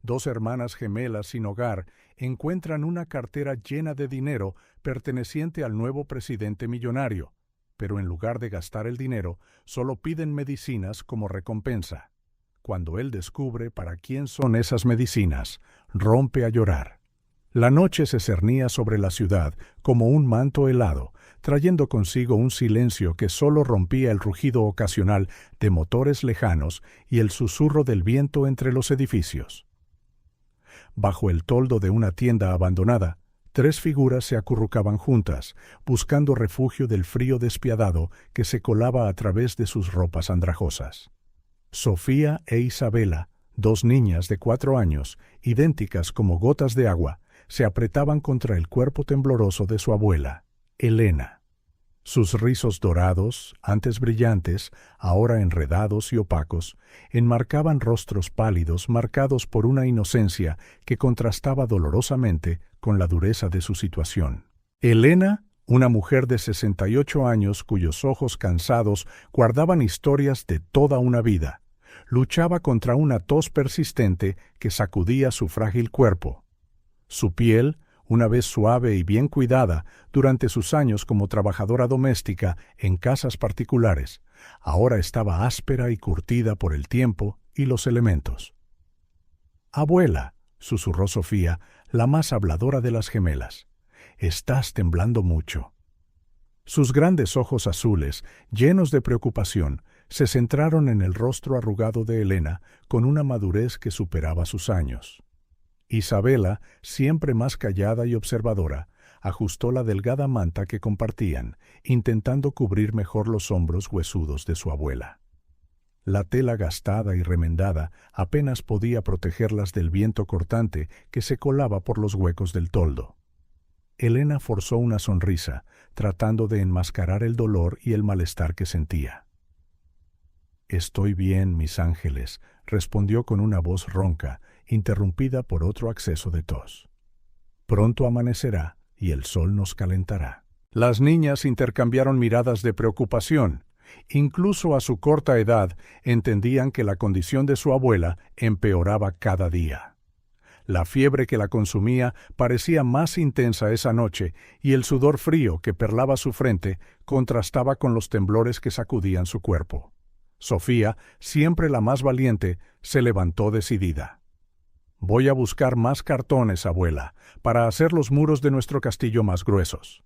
Dos hermanas gemelas sin hogar encuentran una cartera llena de dinero perteneciente al nuevo presidente millonario, pero en lugar de gastar el dinero, solo piden medicinas como recompensa. Cuando él descubre para quién son esas medicinas, rompe a llorar. La noche se cernía sobre la ciudad como un manto helado, trayendo consigo un silencio que solo rompía el rugido ocasional de motores lejanos y el susurro del viento entre los edificios. Bajo el toldo de una tienda abandonada, tres figuras se acurrucaban juntas, buscando refugio del frío despiadado que se colaba a través de sus ropas andrajosas. Sofía e Isabela, dos niñas de 4 años, idénticas como gotas de agua, se apretaban contra el cuerpo tembloroso de su abuela, Elena. Sus rizos dorados, antes brillantes, ahora enredados y opacos, enmarcaban rostros pálidos marcados por una inocencia que contrastaba dolorosamente con la dureza de su situación. Elena, una mujer de 68 años cuyos ojos cansados guardaban historias de toda una vida, luchaba contra una tos persistente que sacudía su frágil cuerpo. Su piel, una vez suave y bien cuidada durante sus años como trabajadora doméstica en casas particulares, ahora estaba áspera y curtida por el tiempo y los elementos. «Abuela», susurró Sofía, la más habladora de las gemelas, «estás temblando mucho». Sus grandes ojos azules, llenos de preocupación, se centraron en el rostro arrugado de Elena con una madurez que superaba sus años. Isabela, siempre más callada y observadora, ajustó la delgada manta que compartían, intentando cubrir mejor los hombros huesudos de su abuela. La tela gastada y remendada apenas podía protegerlas del viento cortante que se colaba por los huecos del toldo. Elena forzó una sonrisa, tratando de enmascarar el dolor y el malestar que sentía. «Estoy bien, mis ángeles», respondió con una voz ronca, interrumpida por otro acceso de tos. «Pronto amanecerá y el sol nos calentará». Las niñas intercambiaron miradas de preocupación. Incluso a su corta edad entendían que la condición de su abuela empeoraba cada día. La fiebre que la consumía parecía más intensa esa noche y el sudor frío que perlaba su frente contrastaba con los temblores que sacudían su cuerpo. Sofía, siempre la más valiente, se levantó decidida. «Voy a buscar más cartones, abuela, para hacer los muros de nuestro castillo más gruesos».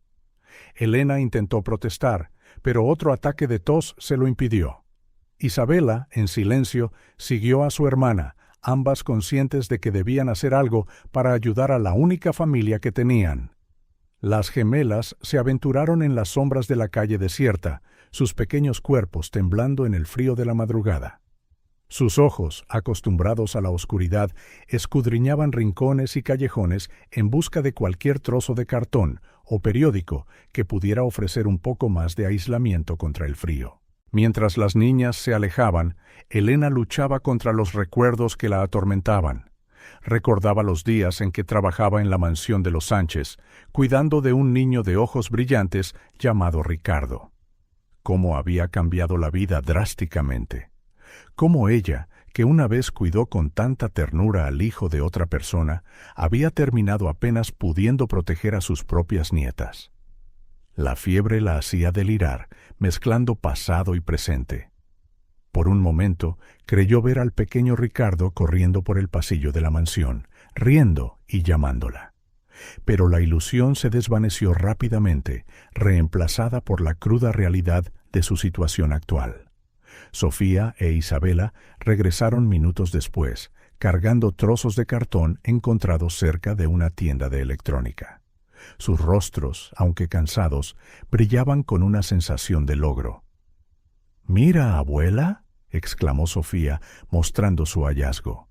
Elena intentó protestar, pero otro ataque de tos se lo impidió. Isabela, en silencio, siguió a su hermana, ambas conscientes de que debían hacer algo para ayudar a la única familia que tenían. Las gemelas se aventuraron en las sombras de la calle desierta, sus pequeños cuerpos temblando en el frío de la madrugada. Sus ojos, acostumbrados a la oscuridad, escudriñaban rincones y callejones en busca de cualquier trozo de cartón o periódico que pudiera ofrecer un poco más de aislamiento contra el frío. Mientras las niñas se alejaban, Elena luchaba contra los recuerdos que la atormentaban. Recordaba los días en que trabajaba en la mansión de los Sánchez, cuidando de un niño de ojos brillantes llamado Ricardo. Cómo había cambiado la vida drásticamente. Cómo ella, que una vez cuidó con tanta ternura al hijo de otra persona, había terminado apenas pudiendo proteger a sus propias nietas. La fiebre la hacía delirar, mezclando pasado y presente. Por un momento, creyó ver al pequeño Ricardo corriendo por el pasillo de la mansión, riendo y llamándola. Pero la ilusión se desvaneció rápidamente, reemplazada por la cruda realidad de su situación actual. Sofía e Isabela regresaron minutos después, cargando trozos de cartón encontrados cerca de una tienda de electrónica. Sus rostros, aunque cansados, brillaban con una sensación de logro. «Mira, abuela», exclamó Sofía, mostrando su hallazgo.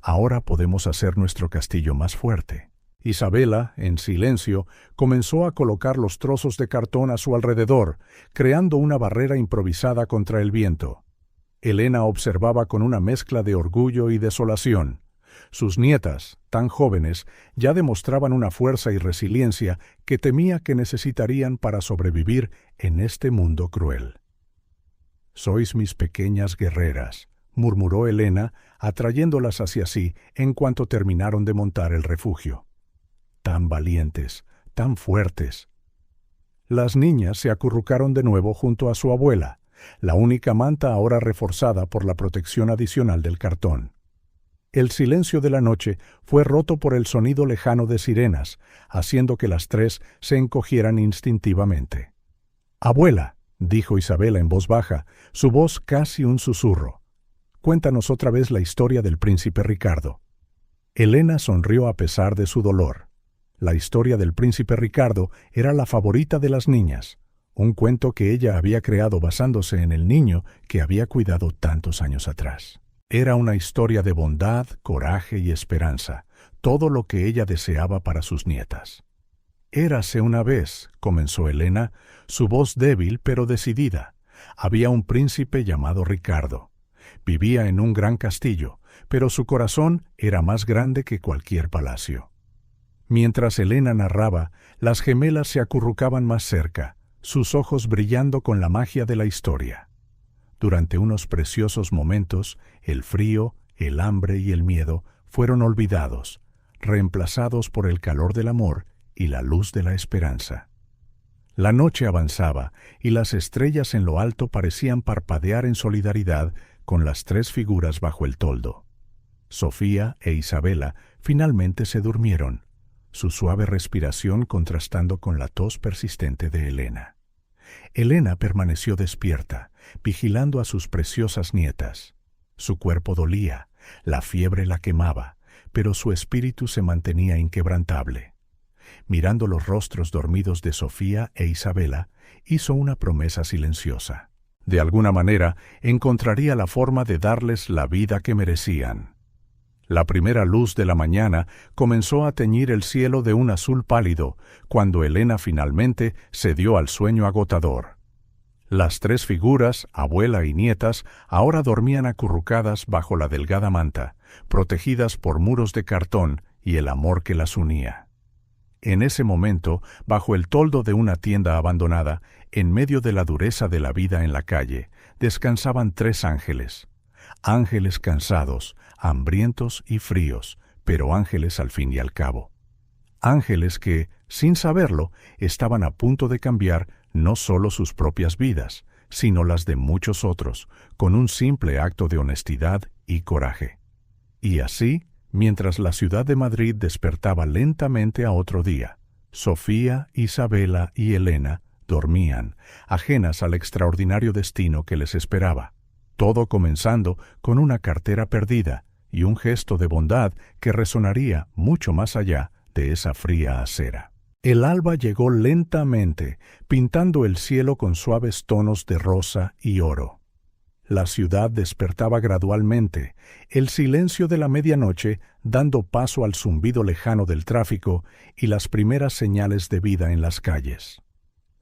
«Ahora podemos hacer nuestro castillo más fuerte». Isabela, en silencio, comenzó a colocar los trozos de cartón a su alrededor, creando una barrera improvisada contra el viento. Elena observaba con una mezcla de orgullo y desolación. Sus nietas, tan jóvenes, ya demostraban una fuerza y resiliencia que temía que necesitarían para sobrevivir en este mundo cruel. «Sois mis pequeñas guerreras», murmuró Elena, atrayéndolas hacia sí en cuanto terminaron de montar el refugio. Tan valientes, tan fuertes. Las niñas se acurrucaron de nuevo junto a su abuela, la única manta ahora reforzada por la protección adicional del cartón. El silencio de la noche fue roto por el sonido lejano de sirenas, haciendo que las tres se encogieran instintivamente. «Abuela», dijo Isabela en voz baja, su voz casi un susurro. «Cuéntanos otra vez la historia del príncipe Ricardo». Elena sonrió a pesar de su dolor. La historia del príncipe Ricardo era la favorita de las niñas, un cuento que ella había creado basándose en el niño que había cuidado tantos años atrás. Era una historia de bondad, coraje y esperanza, todo lo que ella deseaba para sus nietas. «Érase una vez», comenzó Elena, su voz débil pero decidida. «Había un príncipe llamado Ricardo. Vivía en un gran castillo, pero su corazón era más grande que cualquier palacio». Mientras Elena narraba, las gemelas se acurrucaban más cerca, sus ojos brillando con la magia de la historia. Durante unos preciosos momentos, el frío, el hambre y el miedo fueron olvidados, reemplazados por el calor del amor y la luz de la esperanza. La noche avanzaba y las estrellas en lo alto parecían parpadear en solidaridad con las tres figuras bajo el toldo. Sofía e Isabela finalmente se durmieron, su suave respiración contrastando con la tos persistente de Elena. Elena permaneció despierta, vigilando a sus preciosas nietas. Su cuerpo dolía, la fiebre la quemaba, pero su espíritu se mantenía inquebrantable. Mirando los rostros dormidos de Sofía e Isabela, hizo una promesa silenciosa. De alguna manera, encontraría la forma de darles la vida que merecían. La primera luz de la mañana comenzó a teñir el cielo de un azul pálido, cuando Elena finalmente cedió al sueño agotador. Las tres figuras, abuela y nietas, ahora dormían acurrucadas bajo la delgada manta, protegidas por muros de cartón y el amor que las unía. En ese momento, bajo el toldo de una tienda abandonada, en medio de la dureza de la vida en la calle, descansaban tres ángeles. Ángeles cansados, hambrientos y fríos, pero ángeles al fin y al cabo. Ángeles que, sin saberlo, estaban a punto de cambiar no solo sus propias vidas, sino las de muchos otros, con un simple acto de honestidad y coraje. Y así, mientras la ciudad de Madrid despertaba lentamente a otro día, Sofía, Isabela y Elena dormían, ajenas al extraordinario destino que les esperaba. Todo comenzando con una cartera perdida y un gesto de bondad que resonaría mucho más allá de esa fría acera. El alba llegó lentamente, pintando el cielo con suaves tonos de rosa y oro. La ciudad despertaba gradualmente, el silencio de la medianoche dando paso al zumbido lejano del tráfico y las primeras señales de vida en las calles.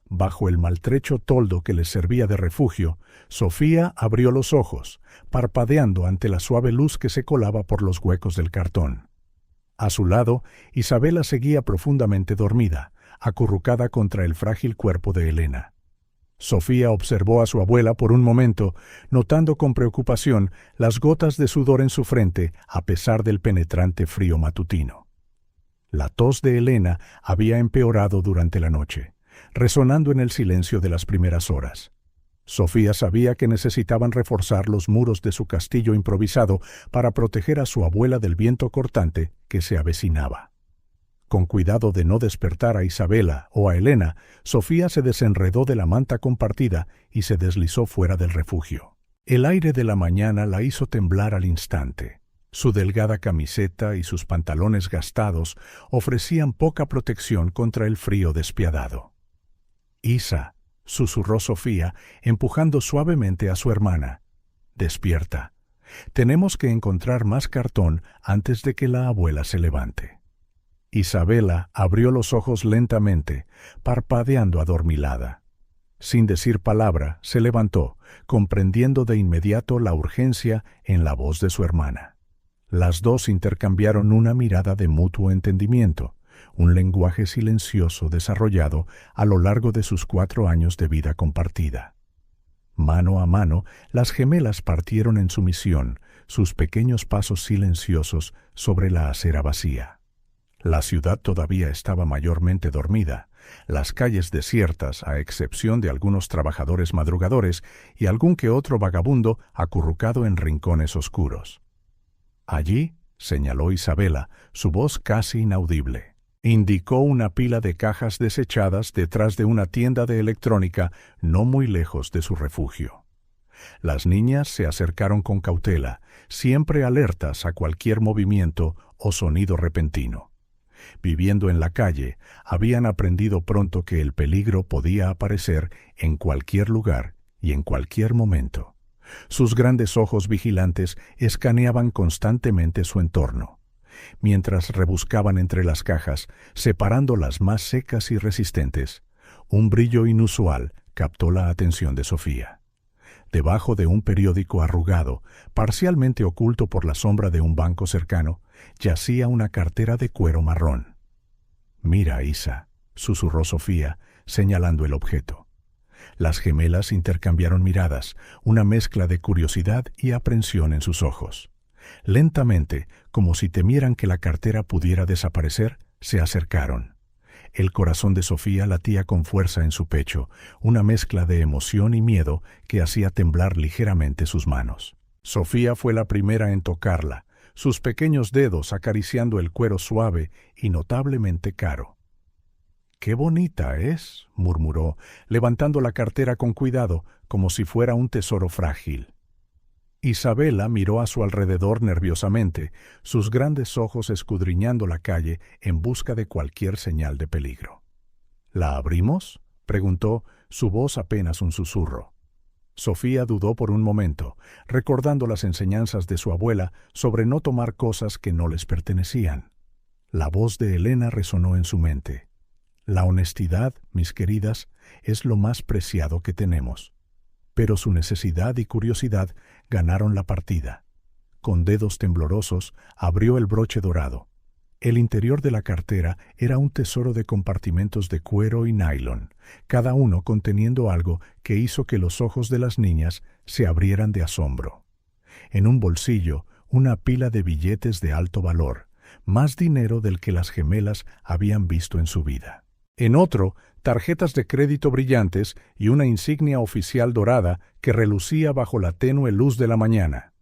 Bajo el maltrecho toldo que les servía de refugio, Sofía abrió los ojos, parpadeando ante la suave luz que se colaba por los huecos del cartón. A su lado, Isabela seguía profundamente dormida, acurrucada contra el frágil cuerpo de Elena. Sofía observó a su abuela por un momento, notando con preocupación las gotas de sudor en su frente a pesar del penetrante frío matutino. La tos de Elena había empeorado durante la noche, resonando en el silencio de las primeras horas. Sofía sabía que necesitaban reforzar los muros de su castillo improvisado para proteger a su abuela del viento cortante que se avecinaba. Con cuidado de no despertar a Isabela o a Elena, Sofía se desenredó de la manta compartida y se deslizó fuera del refugio. El aire de la mañana la hizo temblar al instante. Su delgada camiseta y sus pantalones gastados ofrecían poca protección contra el frío despiadado. «Isa», susurró Sofía, empujando suavemente a su hermana. «Despierta. Tenemos que encontrar más cartón antes de que la abuela se levante». Isabela abrió los ojos lentamente, parpadeando adormilada. Sin decir palabra, se levantó, comprendiendo de inmediato la urgencia en la voz de su hermana. Las dos intercambiaron una mirada de mutuo entendimiento, un lenguaje silencioso desarrollado a lo largo de sus 4 años de vida compartida. Mano a mano, las gemelas partieron en su misión, sus pequeños pasos silenciosos sobre la acera vacía. La ciudad todavía estaba mayormente dormida, las calles desiertas a excepción de algunos trabajadores madrugadores y algún que otro vagabundo acurrucado en rincones oscuros. Allí, señaló Isabela, su voz casi inaudible. Indicó una pila de cajas desechadas detrás de una tienda de electrónica no muy lejos de su refugio. Las niñas se acercaron con cautela, siempre alertas a cualquier movimiento o sonido repentino. Viviendo en la calle, habían aprendido pronto que el peligro podía aparecer en cualquier lugar y en cualquier momento. Sus grandes ojos vigilantes escaneaban constantemente su entorno. Mientras rebuscaban entre las cajas, separando las más secas y resistentes, un brillo inusual captó la atención de Sofía. Debajo de un periódico arrugado, parcialmente oculto por la sombra de un banco cercano, yacía una cartera de cuero marrón. «Mira, Isa», susurró Sofía, señalando el objeto. Las gemelas intercambiaron miradas, una mezcla de curiosidad y aprensión en sus ojos. Lentamente, como si temieran que la cartera pudiera desaparecer, se acercaron. El corazón de Sofía latía con fuerza en su pecho, una mezcla de emoción y miedo que hacía temblar ligeramente sus manos. Sofía fue la primera en tocarla, sus pequeños dedos acariciando el cuero suave y notablemente caro. «¡Qué bonita es!», murmuró, levantando la cartera con cuidado, como si fuera un tesoro frágil. Isabela miró a su alrededor nerviosamente, sus grandes ojos escudriñando la calle en busca de cualquier señal de peligro. «¿La abrimos?», preguntó, su voz apenas un susurro. Sofía dudó por un momento, recordando las enseñanzas de su abuela sobre no tomar cosas que no les pertenecían. La voz de Elena resonó en su mente. «La honestidad, mis queridas, es lo más preciado que tenemos». Pero su necesidad y curiosidad ganaron la partida. Con dedos temblorosos, abrió el broche dorado. El interior de la cartera era un tesoro de compartimentos de cuero y nylon, cada uno conteniendo algo que hizo que los ojos de las niñas se abrieran de asombro. En un bolsillo, una pila de billetes de alto valor, más dinero del que las gemelas habían visto en su vida. En otro, tarjetas de crédito brillantes y una insignia oficial dorada que relucía bajo la tenue luz de la mañana.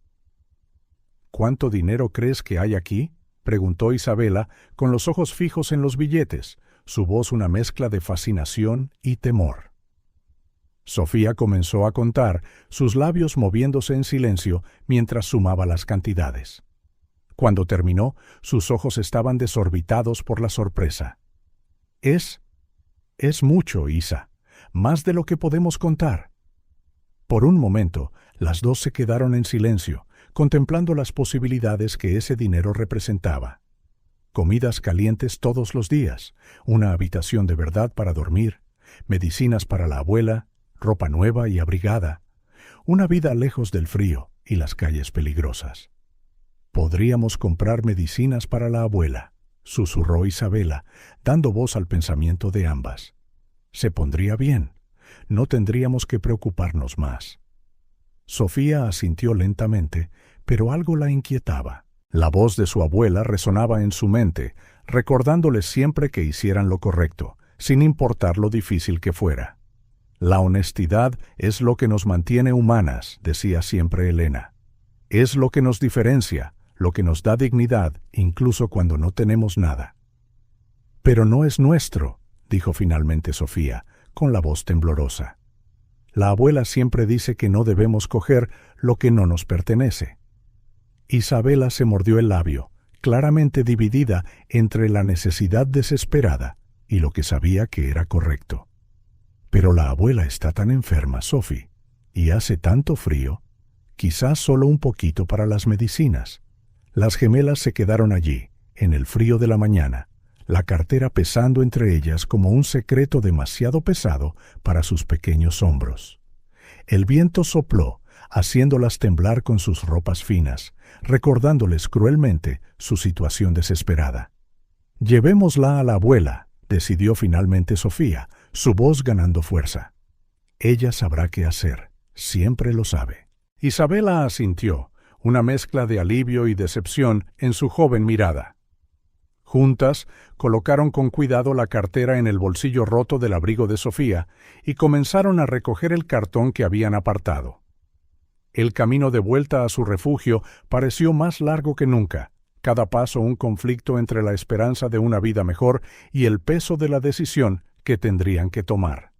«¿Cuánto dinero crees que hay aquí?», preguntó Isabela, con los ojos fijos en los billetes, su voz una mezcla de fascinación y temor. Sofía comenzó a contar, sus labios moviéndose en silencio mientras sumaba las cantidades. Cuando terminó, sus ojos estaban desorbitados por la sorpresa. Es mucho, Isa, más de lo que podemos contar». Por un momento, las dos se quedaron en silencio, contemplando las posibilidades que ese dinero representaba. Comidas calientes todos los días, una habitación de verdad para dormir, medicinas para la abuela, ropa nueva y abrigada, una vida lejos del frío y las calles peligrosas. «Podríamos comprar medicinas para la abuela», susurró Isabela, dando voz al pensamiento de ambas. «Se pondría bien. No tendríamos que preocuparnos más». Sofía asintió lentamente, pero algo la inquietaba. La voz de su abuela resonaba en su mente, recordándoles siempre que hicieran lo correcto, sin importar lo difícil que fuera. «La honestidad es lo que nos mantiene humanas», decía siempre Elena. «Es lo que nos diferencia, lo que nos da dignidad, incluso cuando no tenemos nada». «Pero no es nuestro», dijo finalmente Sofía, con la voz temblorosa. «La abuela siempre dice que no debemos coger lo que no nos pertenece». Isabela se mordió el labio, claramente dividida entre la necesidad desesperada y lo que sabía que era correcto. «Pero la abuela está tan enferma, Sophie, y hace tanto frío. Quizás solo un poquito para las medicinas». Las gemelas se quedaron allí, en el frío de la mañana, la cartera pesando entre ellas como un secreto demasiado pesado para sus pequeños hombros. El viento sopló, haciéndolas temblar con sus ropas finas, recordándoles cruelmente su situación desesperada. «Llevémosla a la abuela», decidió finalmente Sofía, su voz ganando fuerza. «Ella sabrá qué hacer. Siempre lo sabe. Isabela asintió, una mezcla de alivio y decepción en su joven mirada. Juntas, colocaron con cuidado la cartera en el bolsillo roto del abrigo de Sofía y comenzaron a recoger el cartón que habían apartado. El camino de vuelta a su refugio pareció más largo que nunca, cada paso un conflicto entre la esperanza de una vida mejor y el peso de la decisión que tendrían que tomar.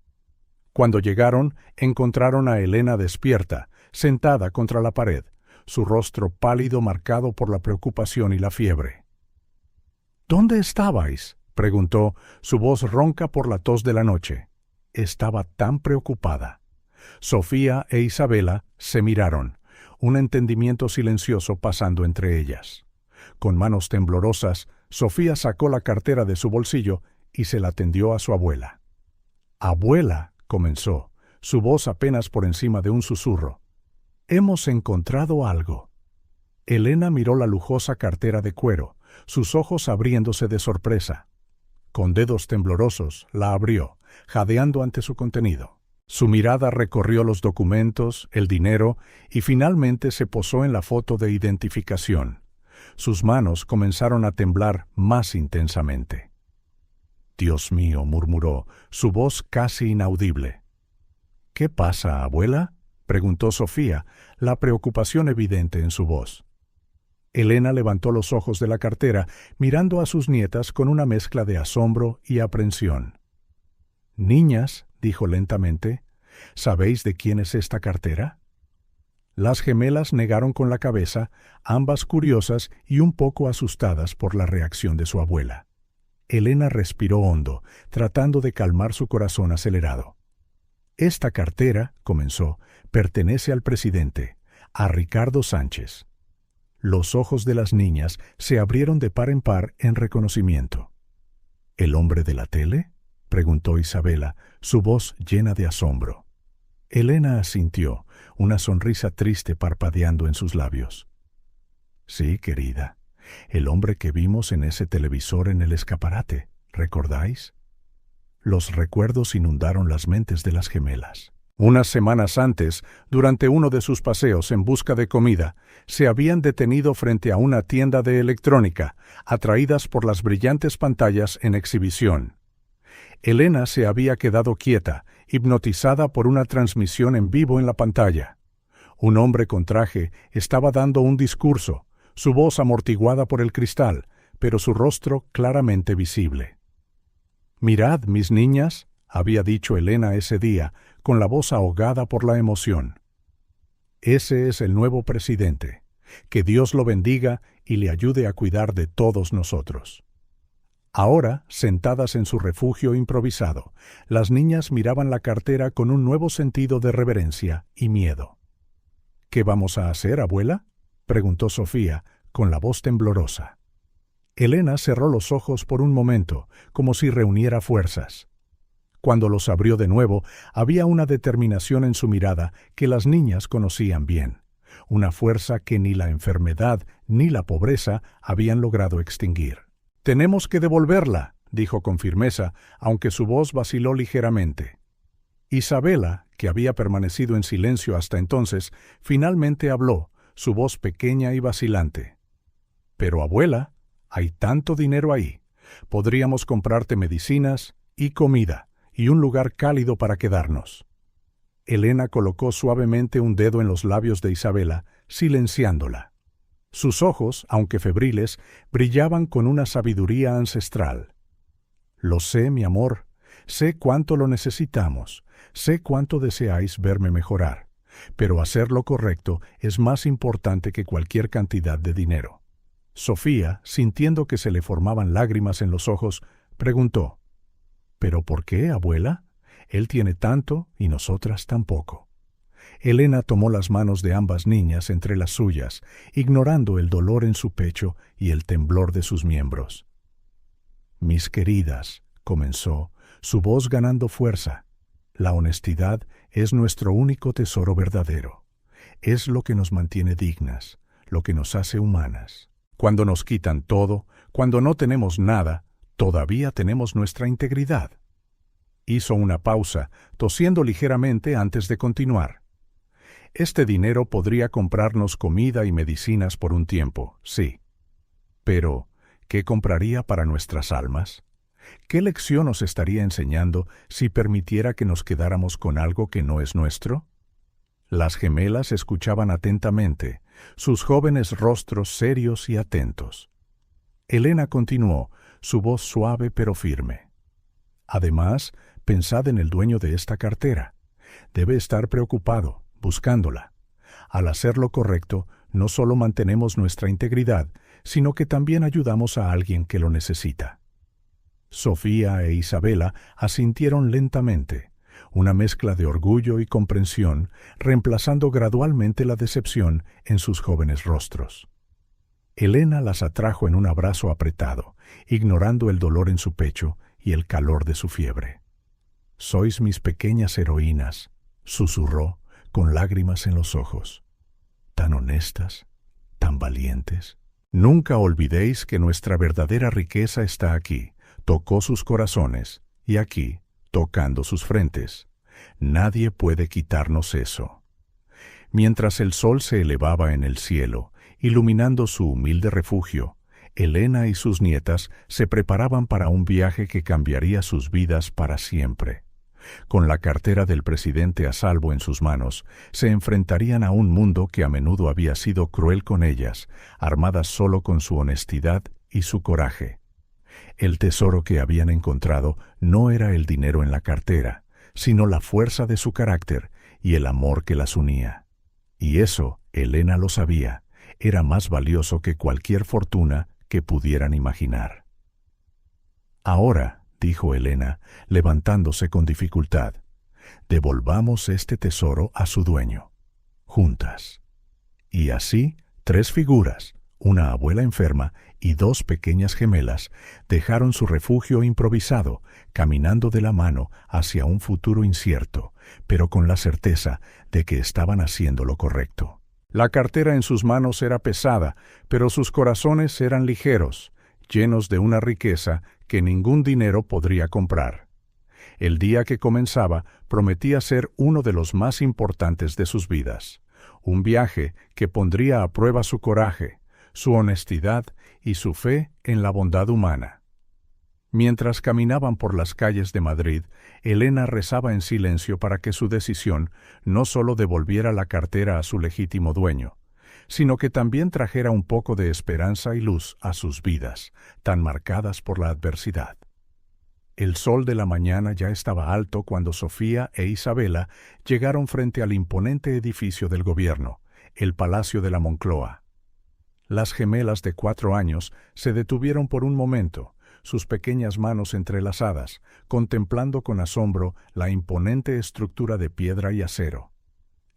Cuando llegaron, encontraron a Elena despierta, sentada contra la pared, su rostro pálido marcado por la preocupación y la fiebre. —¿Dónde estabais? —preguntó, su voz ronca por la tos de la noche. Estaba tan preocupada. Sofía e Isabela se miraron, un entendimiento silencioso pasando entre ellas. Con manos temblorosas, Sofía sacó la cartera de su bolsillo y se la tendió a su abuela. —Abuela —comenzó, su voz apenas por encima de un susurro—, hemos encontrado algo. Elena miró la lujosa cartera de cuero, sus ojos abriéndose de sorpresa. Con dedos temblorosos la abrió, jadeando ante su contenido. Su mirada recorrió los documentos, el dinero y finalmente se posó en la foto de identificación. Sus manos comenzaron a temblar más intensamente. —Dios mío —murmuró, su voz casi inaudible. —¿Qué pasa, abuela? —preguntó Sofía, la preocupación evidente en su voz. Elena levantó los ojos de la cartera, mirando a sus nietas con una mezcla de asombro y aprensión. —Niñas —dijo lentamente—, ¿sabéis de quién es esta cartera? Las gemelas negaron con la cabeza, ambas curiosas y un poco asustadas por la reacción de su abuela. Elena respiró hondo, tratando de calmar su corazón acelerado. Esta cartera, comenzó, pertenece al presidente, a Ricardo Sánchez. Los ojos de las niñas se abrieron de par en par en reconocimiento. ¿El hombre de la tele? Preguntó Isabela, su voz llena de asombro. Elena asintió, una sonrisa triste parpadeando en sus labios. Sí, querida, el hombre que vimos en ese televisor en el escaparate, ¿recordáis? Los recuerdos inundaron las mentes de las gemelas. Unas semanas antes, durante uno de sus paseos en busca de comida, se habían detenido frente a una tienda de electrónica, atraídas por las brillantes pantallas en exhibición. Elena se había quedado quieta, hipnotizada por una transmisión en vivo en la pantalla. Un hombre con traje estaba dando un discurso, su voz amortiguada por el cristal, pero su rostro claramente visible. «Mirad, mis niñas», había dicho Elena ese día, con la voz ahogada por la emoción. «Ese es el nuevo presidente. Que Dios lo bendiga y le ayude a cuidar de todos nosotros». Ahora, sentadas en su refugio improvisado, las niñas miraban la cartera con un nuevo sentido de reverencia y miedo. «¿Qué vamos a hacer, abuela?», preguntó Sofía, con la voz temblorosa. Elena cerró los ojos por un momento, como si reuniera fuerzas. Cuando los abrió de nuevo, había una determinación en su mirada que las niñas conocían bien, una fuerza que ni la enfermedad ni la pobreza habían logrado extinguir. «Tenemos que devolverla», dijo con firmeza, aunque su voz vaciló ligeramente. Isabela, que había permanecido en silencio hasta entonces, finalmente habló, su voz pequeña y vacilante. «Pero, abuela, hay tanto dinero ahí. Podríamos comprarte medicinas y comida, y un lugar cálido para quedarnos». Elena colocó suavemente un dedo en los labios de Isabela, silenciándola. Sus ojos, aunque febriles, brillaban con una sabiduría ancestral. «Lo sé, mi amor, sé cuánto lo necesitamos, sé cuánto deseáis verme mejorar, pero hacer lo correcto es más importante que cualquier cantidad de dinero». Sofía, sintiendo que se le formaban lágrimas en los ojos, preguntó: «¿Pero por qué, abuela? Él tiene tanto y nosotras tan poco». Elena tomó las manos de ambas niñas entre las suyas, ignorando el dolor en su pecho y el temblor de sus miembros. «Mis queridas», comenzó, su voz ganando fuerza, «la honestidad es nuestro único tesoro verdadero. Es lo que nos mantiene dignas, lo que nos hace humanas. Cuando nos quitan todo, cuando no tenemos nada, todavía tenemos nuestra integridad». Hizo una pausa, tosiendo ligeramente antes de continuar. Este dinero podría comprarnos comida y medicinas por un tiempo, sí. Pero, ¿qué compraría para nuestras almas? ¿Qué lección nos estaría enseñando si permitiera que nos quedáramos con algo que no es nuestro? Las gemelas escuchaban atentamente, sus jóvenes rostros serios y atentos. Elena continuó, su voz suave pero firme. Además, pensad en el dueño de esta cartera. Debe estar preocupado, buscándola. Al hacer lo correcto, no solo mantenemos nuestra integridad, sino que también ayudamos a alguien que lo necesita. Sofía e Isabela asintieron lentamente, una mezcla de orgullo y comprensión, reemplazando gradualmente la decepción en sus jóvenes rostros. Elena las atrajo en un abrazo apretado, ignorando el dolor en su pecho y el calor de su fiebre. «Sois mis pequeñas heroínas», susurró, con lágrimas en los ojos. «Tan honestas, tan valientes. Nunca olvidéis que nuestra verdadera riqueza está aquí». Tocó sus corazones, y aquí, tocando sus frentes. Nadie puede quitarnos eso. Mientras el sol se elevaba en el cielo, iluminando su humilde refugio, Elena y sus nietas se preparaban para un viaje que cambiaría sus vidas para siempre. Con la cartera del presidente a salvo en sus manos, se enfrentarían a un mundo que a menudo había sido cruel con ellas, armadas solo con su honestidad y su coraje. El tesoro que habían encontrado no era el dinero en la cartera, sino la fuerza de su carácter y el amor que las unía. Y eso, Elena lo sabía, era más valioso que cualquier fortuna que pudieran imaginar. «Ahora», dijo Elena, levantándose con dificultad, «devolvamos este tesoro a su dueño, juntas». Y así, 3 figuras, una abuela enferma y 2 pequeñas gemelas, dejaron su refugio improvisado, caminando de la mano hacia un futuro incierto, pero con la certeza de que estaban haciendo lo correcto. La cartera en sus manos era pesada, pero sus corazones eran ligeros, llenos de una riqueza que ningún dinero podría comprar. El día que comenzaba prometía ser uno de los más importantes de sus vidas, un viaje que pondría a prueba su coraje, su honestidad y su fe en la bondad humana. Mientras caminaban por las calles de Madrid, Elena rezaba en silencio para que su decisión no solo devolviera la cartera a su legítimo dueño, sino que también trajera un poco de esperanza y luz a sus vidas, tan marcadas por la adversidad. El sol de la mañana ya estaba alto cuando Sofía e Isabela llegaron frente al imponente edificio del gobierno, el Palacio de la Moncloa. Las gemelas de 4 años se detuvieron por un momento, sus pequeñas manos entrelazadas, contemplando con asombro la imponente estructura de piedra y acero.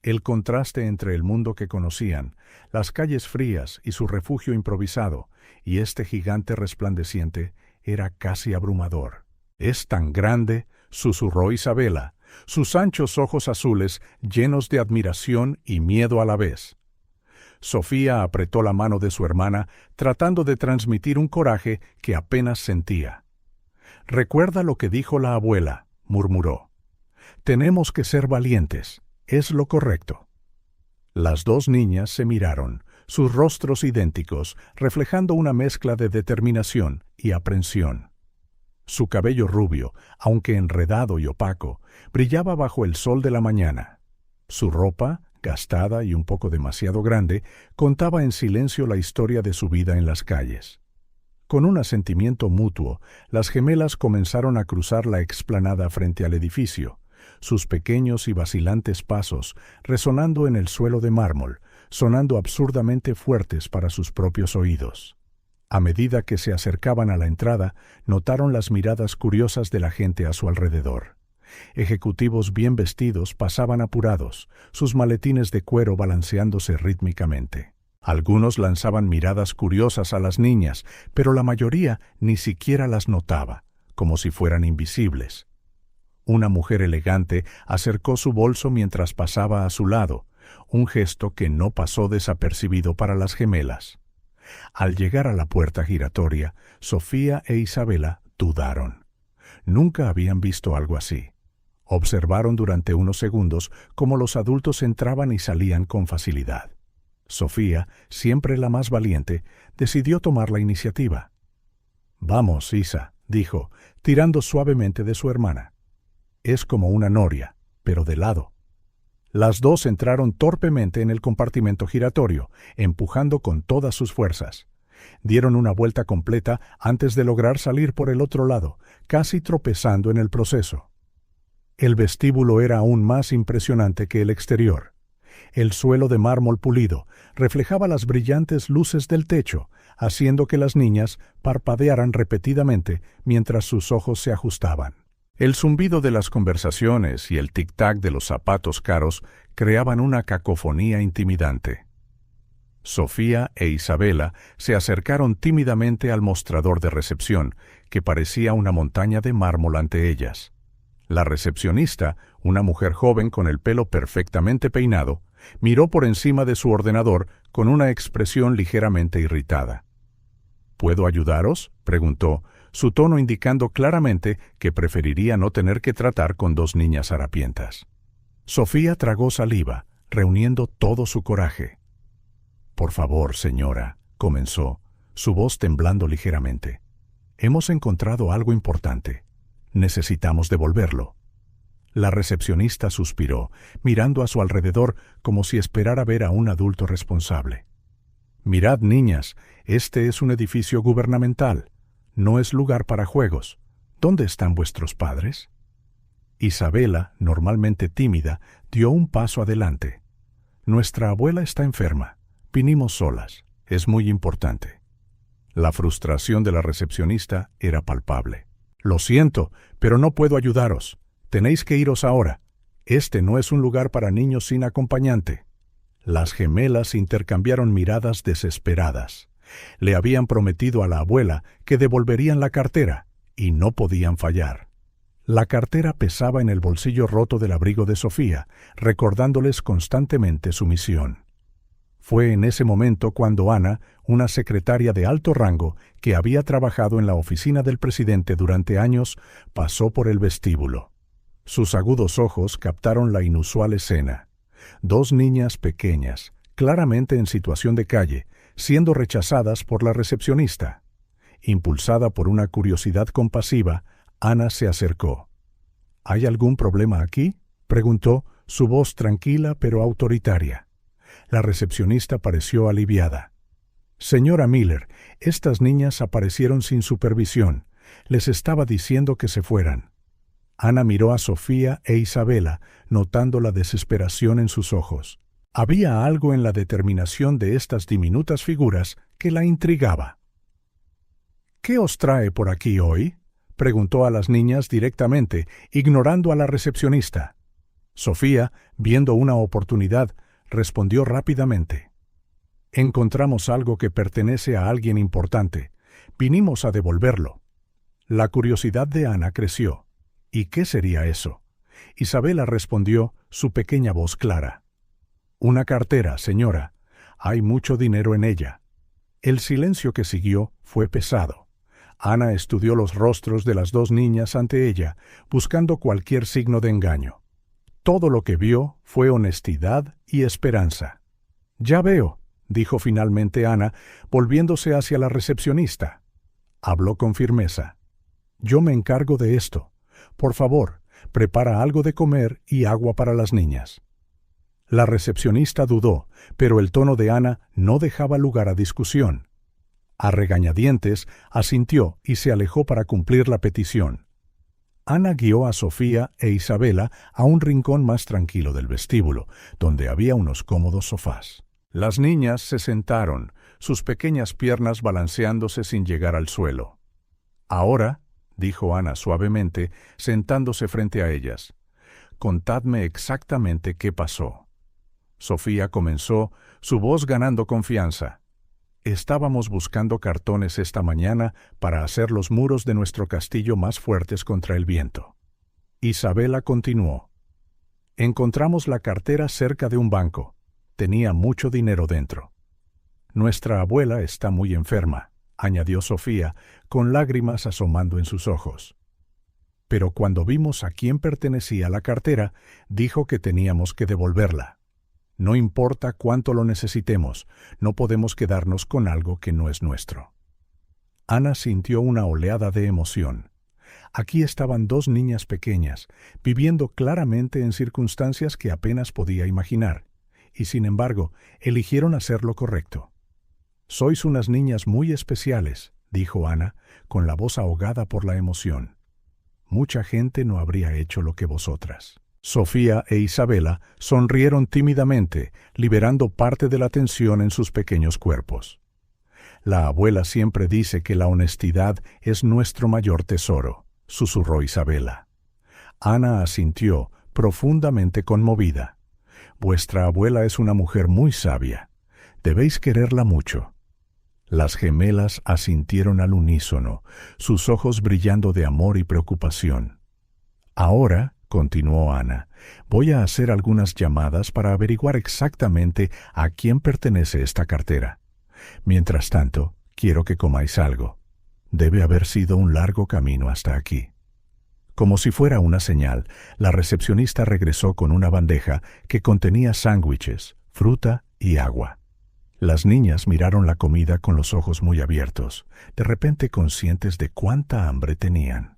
El contraste entre el mundo que conocían, las calles frías y su refugio improvisado, y este gigante resplandeciente, era casi abrumador. «Es tan grande», susurró Isabela, sus anchos ojos azules llenos de admiración y miedo a la vez. Sofía apretó la mano de su hermana, tratando de transmitir un coraje que apenas sentía. «Recuerda lo que dijo la abuela», murmuró. «Tenemos que ser valientes, es lo correcto». Las 2 niñas se miraron, sus rostros idénticos, reflejando una mezcla de determinación y aprensión. Su cabello rubio, aunque enredado y opaco, brillaba bajo el sol de la mañana. Su ropa, gastada y un poco demasiado grande, contaba en silencio la historia de su vida en las calles. Con un asentimiento mutuo, las gemelas comenzaron a cruzar la explanada frente al edificio, sus pequeños y vacilantes pasos resonando en el suelo de mármol, sonando absurdamente fuertes para sus propios oídos. A medida que se acercaban a la entrada, notaron las miradas curiosas de la gente a su alrededor. Ejecutivos bien vestidos pasaban apurados, sus maletines de cuero balanceándose rítmicamente. Algunos lanzaban miradas curiosas a las niñas, pero la mayoría ni siquiera las notaba, como si fueran invisibles. Una mujer elegante acercó su bolso mientras pasaba a su lado, un gesto que no pasó desapercibido para las gemelas. Al llegar a la puerta giratoria, Sofía e Isabela dudaron. Nunca habían visto algo así. Observaron durante unos segundos cómo los adultos entraban y salían con facilidad. Sofía, siempre la más valiente, decidió tomar la iniciativa. «Vamos, Isa», dijo, tirando suavemente de su hermana. «Es como una noria, pero de lado». Las dos entraron torpemente en el compartimento giratorio, empujando con todas sus fuerzas. Dieron una vuelta completa antes de lograr salir por el otro lado, casi tropezando en el proceso. El vestíbulo era aún más impresionante que el exterior. El suelo de mármol pulido reflejaba las brillantes luces del techo, haciendo que las niñas parpadearan repetidamente mientras sus ojos se ajustaban. El zumbido de las conversaciones y el tic-tac de los zapatos caros creaban una cacofonía intimidante. Sofía e Isabela se acercaron tímidamente al mostrador de recepción, que parecía una montaña de mármol ante ellas. La recepcionista, una mujer joven con el pelo perfectamente peinado, miró por encima de su ordenador con una expresión ligeramente irritada. «¿Puedo ayudaros?», preguntó, su tono indicando claramente que preferiría no tener que tratar con dos niñas harapientas. Sofía tragó saliva, reuniendo todo su coraje. «Por favor, señora», comenzó, su voz temblando ligeramente. «Hemos encontrado algo importante. Necesitamos devolverlo». La recepcionista suspiró, mirando a su alrededor como si esperara ver a un adulto responsable. «Mirad, niñas, este es un edificio gubernamental. No es lugar para juegos. ¿Dónde están vuestros padres?». Isabela, normalmente tímida, dio un paso adelante. «Nuestra abuela está enferma. Vinimos solas. Es muy importante». La frustración de la recepcionista era palpable. «Lo siento, pero no puedo ayudaros. Tenéis que iros ahora. Este no es un lugar para niños sin acompañante». Las gemelas intercambiaron miradas desesperadas. Le habían prometido a la abuela que devolverían la cartera, y no podían fallar. La cartera pesaba en el bolsillo roto del abrigo de Sofía, recordándoles constantemente su misión. Fue en ese momento cuando Ana, una secretaria de alto rango que había trabajado en la oficina del presidente durante años, pasó por el vestíbulo. Sus agudos ojos captaron la inusual escena. Dos niñas pequeñas, claramente en situación de calle, siendo rechazadas por la recepcionista. Impulsada por una curiosidad compasiva, Ana se acercó. «¿Hay algún problema aquí?», preguntó, su voz tranquila pero autoritaria. La recepcionista pareció aliviada. «Señora Miller, estas niñas aparecieron sin supervisión. Les estaba diciendo que se fueran». Ana miró a Sofía e Isabela, notando la desesperación en sus ojos. Había algo en la determinación de estas diminutas figuras que la intrigaba. «¿Qué os trae por aquí hoy?», preguntó a las niñas directamente, ignorando a la recepcionista. Sofía, viendo una oportunidad, respondió rápidamente. «Encontramos algo que pertenece a alguien importante. Vinimos a devolverlo». La curiosidad de Ana creció. ¿Y qué sería eso? Isabela respondió, su pequeña voz clara. «Una cartera, señora. Hay mucho dinero en ella». El silencio que siguió fue pesado. Ana estudió los rostros de las dos niñas ante ella, buscando cualquier signo de engaño. Todo lo que vio fue honestidad y esperanza. «Ya veo», dijo finalmente Ana, volviéndose hacia la recepcionista. Habló con firmeza. «Yo me encargo de esto. Por favor, prepara algo de comer y agua para las niñas». La recepcionista dudó, pero el tono de Ana no dejaba lugar a discusión. A regañadientes, asintió y se alejó para cumplir la petición. Ana guió a Sofía e Isabela a un rincón más tranquilo del vestíbulo, donde había unos cómodos sofás. Las niñas se sentaron, sus pequeñas piernas balanceándose sin llegar al suelo. «Ahora», dijo Ana suavemente, sentándose frente a ellas, «contadme exactamente qué pasó». Sofía comenzó, su voz ganando confianza. «Estábamos buscando cartones esta mañana para hacer los muros de nuestro castillo más fuertes contra el viento». Isabela continuó. «Encontramos la cartera cerca de un banco. Tenía mucho dinero dentro. Nuestra abuela está muy enferma», añadió Sofía, con lágrimas asomando en sus ojos. pero cuando vimos a quién pertenecía la cartera, dijo que teníamos que devolverla. No importa cuánto lo necesitemos, no podemos quedarnos con algo que no es nuestro. Ana sintió una oleada de emoción. Aquí estaban dos niñas pequeñas, viviendo claramente en circunstancias que apenas podía imaginar, y sin embargo, eligieron hacer lo correcto. «Sois unas niñas muy especiales», dijo Ana, con la voz ahogada por la emoción. «Mucha gente no habría hecho lo que vosotras». Sofía e Isabela sonrieron tímidamente, liberando parte de la tensión en sus pequeños cuerpos. «La abuela siempre dice que la honestidad es nuestro mayor tesoro», susurró Isabela. Ana asintió, profundamente conmovida. «Vuestra abuela es una mujer muy sabia. Debéis quererla mucho». Las gemelas asintieron al unísono, sus ojos brillando de amor y preocupación. «Ahora», continuó Ana, «voy a hacer algunas llamadas para averiguar exactamente a quién pertenece esta cartera. Mientras tanto, quiero que comáis algo. Debe haber sido un largo camino hasta aquí». Como si fuera una señal, la recepcionista regresó con una bandeja que contenía sándwiches, fruta y agua. Las niñas miraron la comida con los ojos muy abiertos, de repente conscientes de cuánta hambre tenían.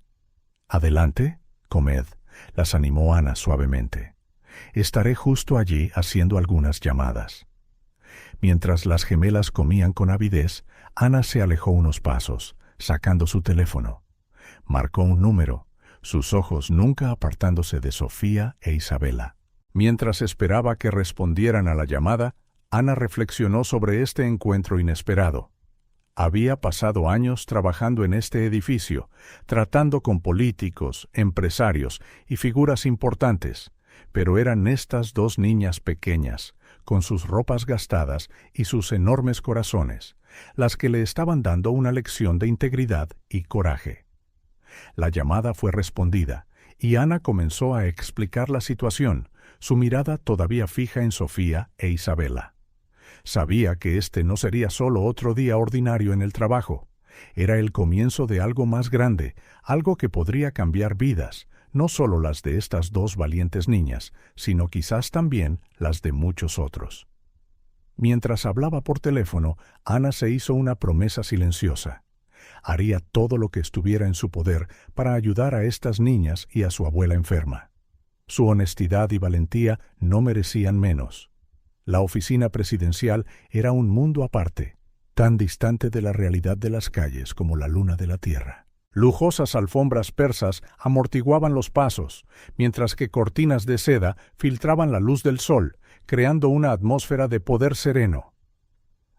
«Adelante, comed», las animó Ana suavemente. «Estaré justo allí haciendo algunas llamadas». Mientras las gemelas comían con avidez, Ana se alejó unos pasos, sacando su teléfono. Marcó un número, sus ojos nunca apartándose de Sofía e Isabela. Mientras esperaba que respondieran a la llamada, Ana reflexionó sobre este encuentro inesperado. Había pasado años trabajando en este edificio, tratando con políticos, empresarios y figuras importantes, pero eran estas dos niñas pequeñas, con sus ropas gastadas y sus enormes corazones, las que le estaban dando una lección de integridad y coraje. La llamada fue respondida, y Ana comenzó a explicar la situación, su mirada todavía fija en Sofía e Isabela. Sabía que este no sería solo otro día ordinario en el trabajo. Era el comienzo de algo más grande, algo que podría cambiar vidas, no solo las de estas dos valientes niñas, sino quizás también las de muchos otros. Mientras hablaba por teléfono, Ana se hizo una promesa silenciosa. Haría todo lo que estuviera en su poder para ayudar a estas niñas y a su abuela enferma. Su honestidad y valentía no merecían menos. La oficina presidencial era un mundo aparte, tan distante de la realidad de las calles como la luna de la tierra. Lujosas alfombras persas amortiguaban los pasos, mientras que cortinas de seda filtraban la luz del sol, creando una atmósfera de poder sereno.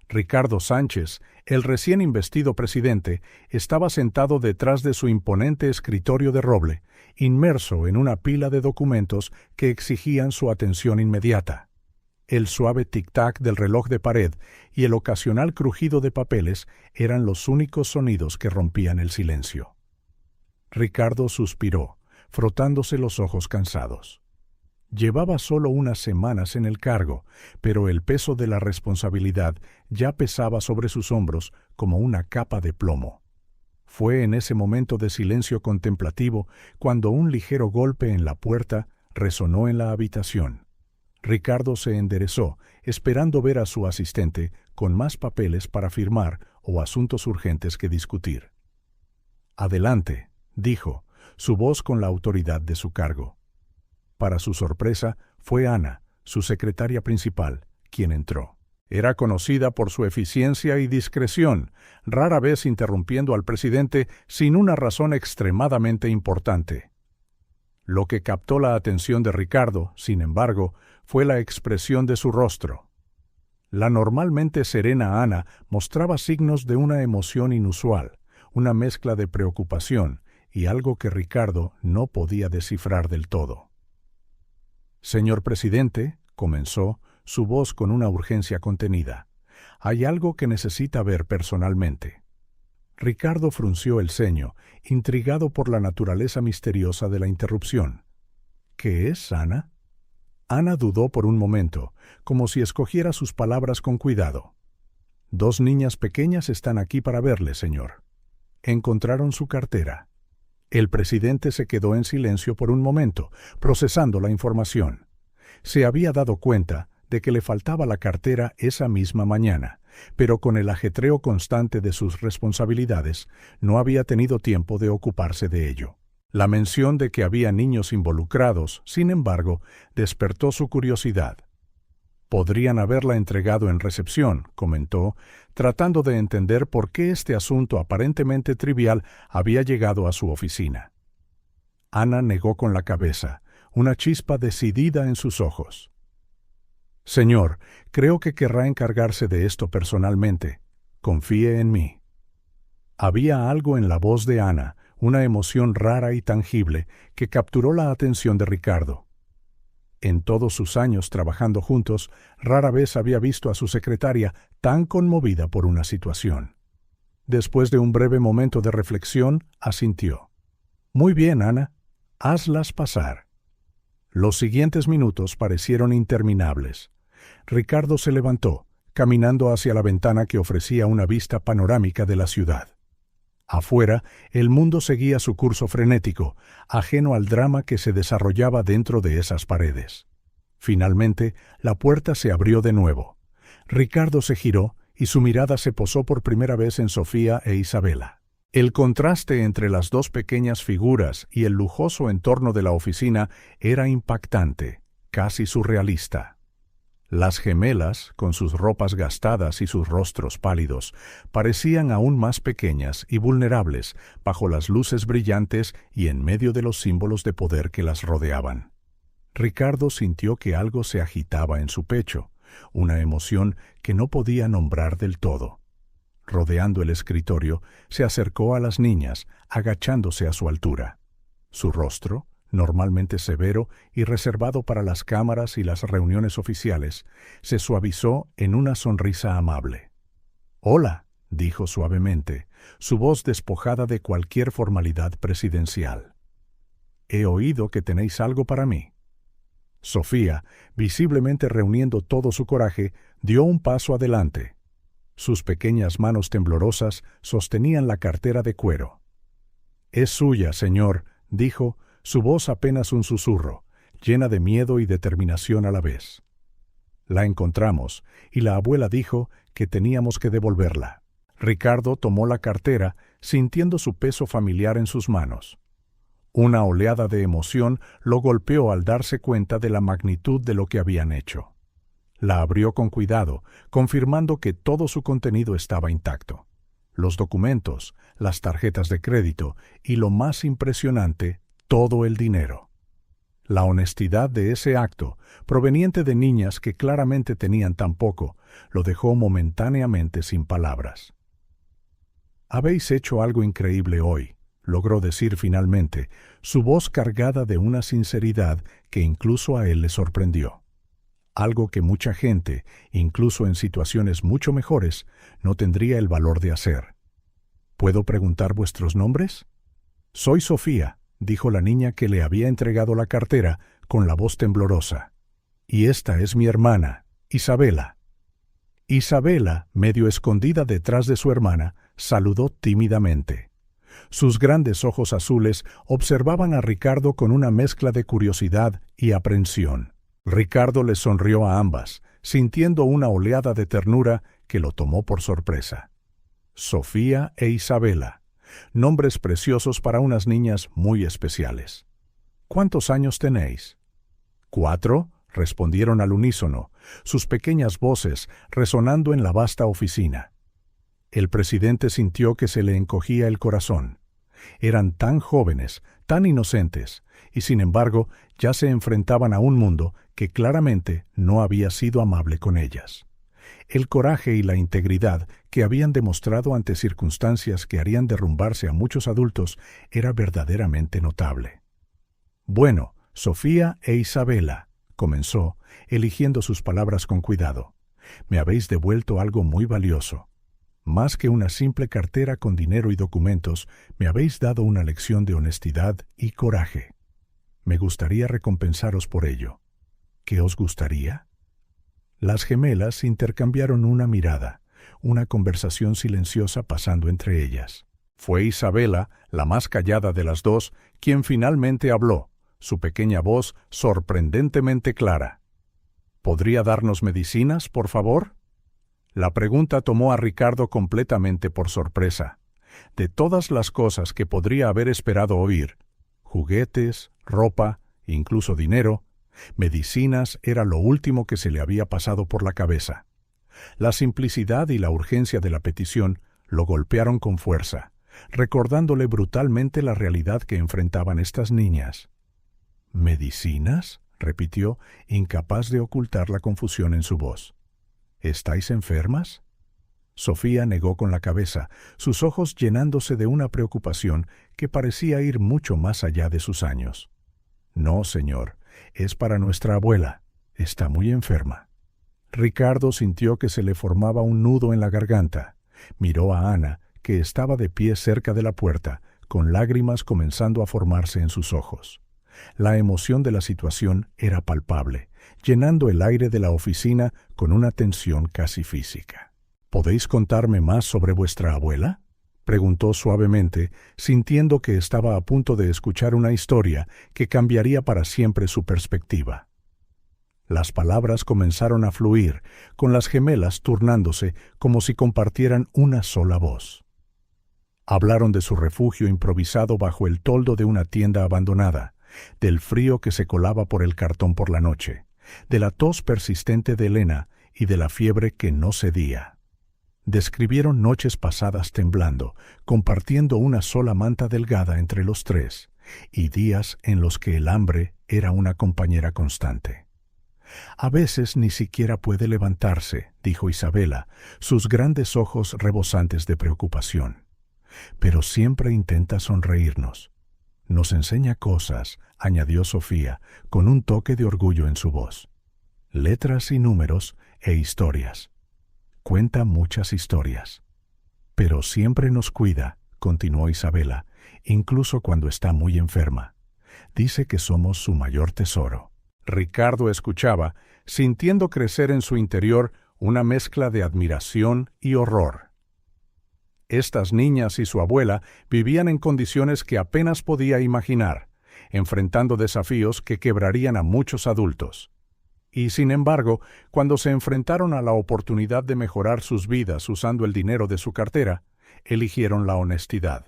Ricardo Sánchez, el recién investido presidente, estaba sentado detrás de su imponente escritorio de roble, inmerso en una pila de documentos que exigían su atención inmediata. El suave tic-tac del reloj de pared y el ocasional crujido de papeles eran los únicos sonidos que rompían el silencio. Ricardo suspiró, frotándose los ojos cansados. Llevaba solo unas semanas en el cargo, pero el peso de la responsabilidad ya pesaba sobre sus hombros como una capa de plomo. Fue en ese momento de silencio contemplativo cuando un ligero golpe en la puerta resonó en la habitación. Ricardo se enderezó, esperando ver a su asistente con más papeles para firmar o asuntos urgentes que discutir. «Adelante», dijo, su voz con la autoridad de su cargo. Para su sorpresa, fue Ana, su secretaria principal, quien entró. Era conocida por su eficiencia y discreción, rara vez interrumpiendo al presidente sin una razón extremadamente importante. Lo que captó la atención de Ricardo, sin embargo, fue la expresión de su rostro. La normalmente serena Ana mostraba signos de una emoción inusual, una mezcla de preocupación y algo que Ricardo no podía descifrar del todo. «Señor presidente», comenzó, su voz con una urgencia contenida, «hay algo que necesita ver personalmente». Ricardo frunció el ceño, intrigado por la naturaleza misteriosa de la interrupción. «¿Qué es, Ana?» Ana dudó por un momento, como si escogiera sus palabras con cuidado. «Dos niñas pequeñas están aquí para verle, señor. Encontraron su cartera». El presidente se quedó en silencio por un momento, procesando la información. Se había dado cuenta de que le faltaba la cartera esa misma mañana, pero con el ajetreo constante de sus responsabilidades, no había tenido tiempo de ocuparse de ello. La mención de que había niños involucrados, sin embargo, despertó su curiosidad. Podrían haberla entregado en recepción, comentó, tratando de entender por qué este asunto aparentemente trivial había llegado a su oficina. Ana negó con la cabeza, una chispa decidida en sus ojos. Señor, creo que querrá encargarse de esto personalmente. Confíe en mí. Había algo en la voz de Ana, una emoción rara y tangible, que capturó la atención de Ricardo. En todos sus años trabajando juntos, rara vez había visto a su secretaria tan conmovida por una situación. Después de un breve momento de reflexión, asintió. Muy bien, Ana, hazlas pasar. Los siguientes minutos parecieron interminables. Ricardo se levantó, caminando hacia la ventana que ofrecía una vista panorámica de la ciudad. Afuera, el mundo seguía su curso frenético, ajeno al drama que se desarrollaba dentro de esas paredes. Finalmente, la puerta se abrió de nuevo. Ricardo se giró y su mirada se posó por primera vez en Sofía e Isabela. El contraste entre las dos pequeñas figuras y el lujoso entorno de la oficina era impactante, casi surrealista. Las gemelas, con sus ropas gastadas y sus rostros pálidos, parecían aún más pequeñas y vulnerables bajo las luces brillantes y en medio de los símbolos de poder que las rodeaban. Ricardo sintió que algo se agitaba en su pecho, una emoción que no podía nombrar del todo. Rodeando el escritorio, se acercó a las niñas, agachándose a su altura. Su rostro, normalmente severo y reservado para las cámaras y las reuniones oficiales, se suavizó en una sonrisa amable. «Hola», dijo suavemente, su voz despojada de cualquier formalidad presidencial. «He oído que tenéis algo para mí». Sofía, visiblemente reuniendo todo su coraje, dio un paso adelante. Sus pequeñas manos temblorosas sostenían la cartera de cuero. «Es suya, señor», dijo, su voz apenas un susurro, llena de miedo y determinación a la vez. La encontramos, y la abuela dijo que teníamos que devolverla. Ricardo tomó la cartera, sintiendo su peso familiar en sus manos. Una oleada de emoción lo golpeó al darse cuenta de la magnitud de lo que habían hecho. La abrió con cuidado, confirmando que todo su contenido estaba intacto. Los documentos, las tarjetas de crédito y, lo más impresionante, todo el dinero. La honestidad de ese acto, proveniente de niñas que claramente tenían tan poco, lo dejó momentáneamente sin palabras. «Habéis hecho algo increíble hoy», logró decir finalmente, su voz cargada de una sinceridad que incluso a él le sorprendió. Algo que mucha gente, incluso en situaciones mucho mejores, no tendría el valor de hacer. «¿Puedo preguntar vuestros nombres?» «Soy Sofía», dijo la niña que le había entregado la cartera con la voz temblorosa. «Y esta es mi hermana, Isabela». Isabela, medio escondida detrás de su hermana, saludó tímidamente. Sus grandes ojos azules observaban a Ricardo con una mezcla de curiosidad y aprensión. Ricardo les sonrió a ambas, sintiendo una oleada de ternura que lo tomó por sorpresa. Sofía e Isabela, nombres preciosos para unas niñas muy especiales. «¿Cuántos años tenéis?» «4», respondieron al unísono, sus pequeñas voces resonando en la vasta oficina. El presidente sintió que se le encogía el corazón. Eran tan jóvenes, tan inocentes, y sin embargo ya se enfrentaban a un mundo que claramente no había sido amable con ellas. El coraje y la integridad que habían demostrado ante circunstancias que harían derrumbarse a muchos adultos era verdaderamente notable. «Bueno, Sofía e Isabela», comenzó, eligiendo sus palabras con cuidado, «me habéis devuelto algo muy valioso. Más que una simple cartera con dinero y documentos, me habéis dado una lección de honestidad y coraje. Me gustaría recompensaros por ello. ¿Qué os gustaría?» Las gemelas intercambiaron una mirada, una conversación silenciosa pasando entre ellas. Fue Isabela, la más callada de las dos, quien finalmente habló, su pequeña voz sorprendentemente clara. ¿Podría darnos medicinas, por favor? La pregunta tomó a Ricardo completamente por sorpresa. De todas las cosas que podría haber esperado oír, juguetes, ropa, incluso dinero, medicinas era lo último que se le había pasado por la cabeza. La simplicidad y la urgencia de la petición lo golpearon con fuerza, recordándole brutalmente la realidad que enfrentaban estas niñas. ¿Medicinas?, repitió, incapaz de ocultar la confusión en su voz. ¿Estáis enfermas? Sofía negó con la cabeza, sus ojos llenándose de una preocupación que parecía ir mucho más allá de sus años. No, señor, es para nuestra abuela. Está muy enferma. Ricardo sintió que se le formaba un nudo en la garganta. Miró a Ana, que estaba de pie cerca de la puerta, con lágrimas comenzando a formarse en sus ojos. La emoción de la situación era palpable, llenando el aire de la oficina con una tensión casi física. ¿Podéis contarme más sobre vuestra abuela?, preguntó suavemente, sintiendo que estaba a punto de escuchar una historia que cambiaría para siempre su perspectiva. Las palabras comenzaron a fluir, con las gemelas turnándose como si compartieran una sola voz. Hablaron de su refugio improvisado bajo el toldo de una tienda abandonada, del frío que se colaba por el cartón por la noche, de la tos persistente de Elena y de la fiebre que no cedía. Describieron noches pasadas temblando, compartiendo una sola manta delgada entre los tres, y días en los que el hambre era una compañera constante. A veces ni siquiera puede levantarse, dijo Isabela, sus grandes ojos rebosantes de preocupación. Pero siempre intenta sonreírnos. Nos enseña cosas, añadió Sofía, con un toque de orgullo en su voz. Letras y números e historias. Cuenta muchas historias. Pero siempre nos cuida, continuó Isabela, incluso cuando está muy enferma. Dice que somos su mayor tesoro. Ricardo escuchaba, sintiendo crecer en su interior una mezcla de admiración y horror. Estas niñas y su abuela vivían en condiciones que apenas podía imaginar, enfrentando desafíos que quebrarían a muchos adultos. Y sin embargo, cuando se enfrentaron a la oportunidad de mejorar sus vidas usando el dinero de su cartera, eligieron la honestidad.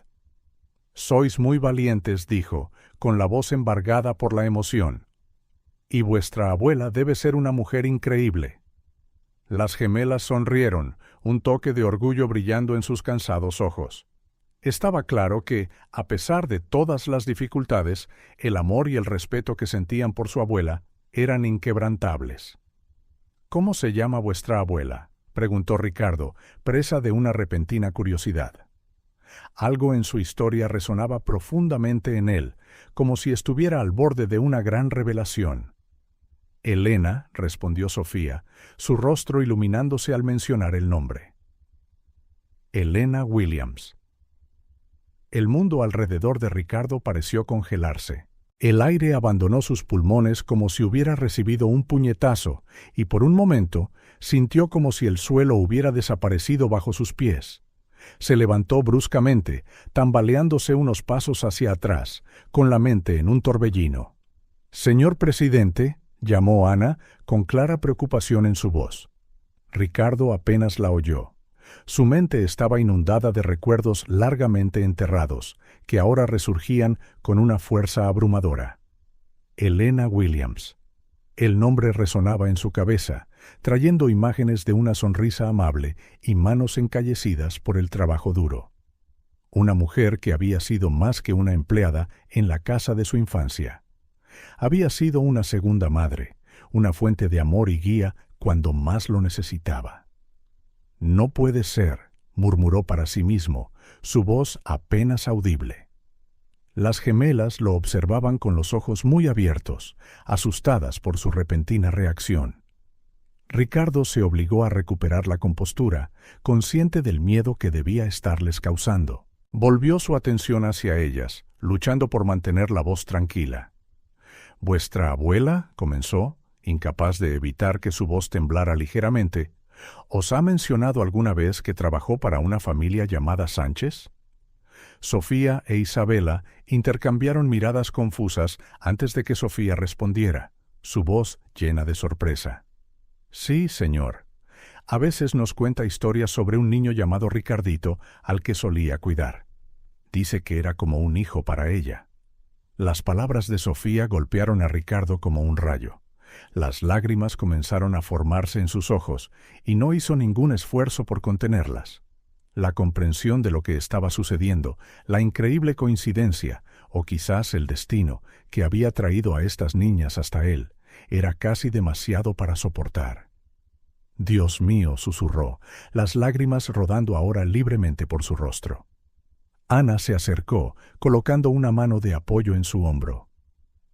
«Sois muy valientes», dijo, con la voz embargada por la emoción. «Y vuestra abuela debe ser una mujer increíble». Las gemelas sonrieron, un toque de orgullo brillando en sus cansados ojos. Estaba claro que, a pesar de todas las dificultades, el amor y el respeto que sentían por su abuela eran inquebrantables. «¿Cómo se llama vuestra abuela?», preguntó Ricardo, presa de una repentina curiosidad. Algo en su historia resonaba profundamente en él, como si estuviera al borde de una gran revelación. «Elena», respondió Sofía, su rostro iluminándose al mencionar el nombre. Elena Williams. El mundo alrededor de Ricardo pareció congelarse. El aire abandonó sus pulmones como si hubiera recibido un puñetazo, y por un momento sintió como si el suelo hubiera desaparecido bajo sus pies. Se levantó bruscamente, tambaleándose unos pasos hacia atrás, con la mente en un torbellino. «Señor presidente», llamó Ana, con clara preocupación en su voz. Ricardo apenas la oyó. Su mente estaba inundada de recuerdos largamente enterrados, que ahora resurgían con una fuerza abrumadora. Elena Williams. El nombre resonaba en su cabeza, trayendo imágenes de una sonrisa amable y manos encallecidas por el trabajo duro. Una mujer que había sido más que una empleada en la casa de su infancia. Había sido una segunda madre, una fuente de amor y guía cuando más lo necesitaba. «No puede ser», murmuró para sí mismo, su voz apenas audible. Las gemelas lo observaban con los ojos muy abiertos, asustadas por su repentina reacción. Ricardo se obligó a recuperar la compostura, consciente del miedo que debía estarles causando. Volvió su atención hacia ellas, luchando por mantener la voz tranquila. «¿Vuestra abuela?», comenzó, incapaz de evitar que su voz temblara ligeramente, «¿os ha mencionado alguna vez que trabajó para una familia llamada Sánchez?». Sofía e Isabela intercambiaron miradas confusas antes de que Sofía respondiera, su voz llena de sorpresa. Sí, señor. A veces nos cuenta historias sobre un niño llamado Ricardito al que solía cuidar. Dice que era como un hijo para ella. Las palabras de Sofía golpearon a Ricardo como un rayo. Las lágrimas comenzaron a formarse en sus ojos y no hizo ningún esfuerzo por contenerlas. La comprensión de lo que estaba sucediendo, la increíble coincidencia, o quizás el destino, que había traído a estas niñas hasta él, era casi demasiado para soportar. «Dios mío», susurró, las lágrimas rodando ahora libremente por su rostro. Ana se acercó, colocando una mano de apoyo en su hombro.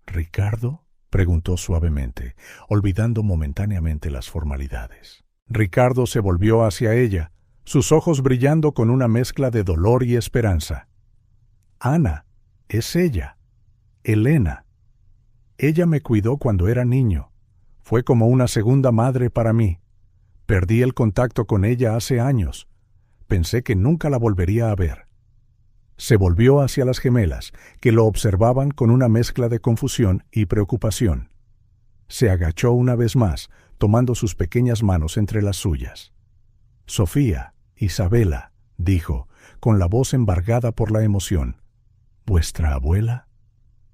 «¿Ricardo?», preguntó suavemente, olvidando momentáneamente las formalidades. Ricardo se volvió hacia ella, sus ojos brillando con una mezcla de dolor y esperanza. «Ana, es ella. Elena. Ella me cuidó cuando era niño. Fue como una segunda madre para mí. Perdí el contacto con ella hace años. Pensé que nunca la volvería a ver». Se volvió hacia las gemelas, que lo observaban con una mezcla de confusión y preocupación. Se agachó una vez más, tomando sus pequeñas manos entre las suyas. «Sofía, Isabela», dijo, con la voz embargada por la emoción. «¿Vuestra abuela?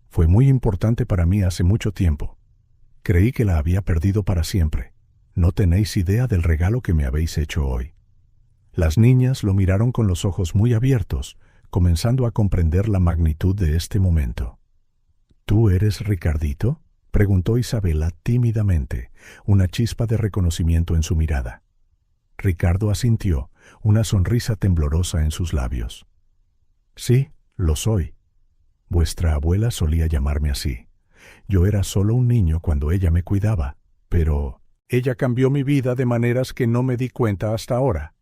Fue muy importante para mí hace mucho tiempo. Creí que la había perdido para siempre. No tenéis idea del regalo que me habéis hecho hoy». Las niñas lo miraron con los ojos muy abiertos, comenzando a comprender la magnitud de este momento. «¿Tú eres Ricardito?», preguntó Isabela tímidamente, una chispa de reconocimiento en su mirada. Ricardo asintió, una sonrisa temblorosa en sus labios. «Sí, lo soy. Vuestra abuela solía llamarme así. Yo era solo un niño cuando ella me cuidaba, pero ella cambió mi vida de maneras que no me di cuenta hasta ahora».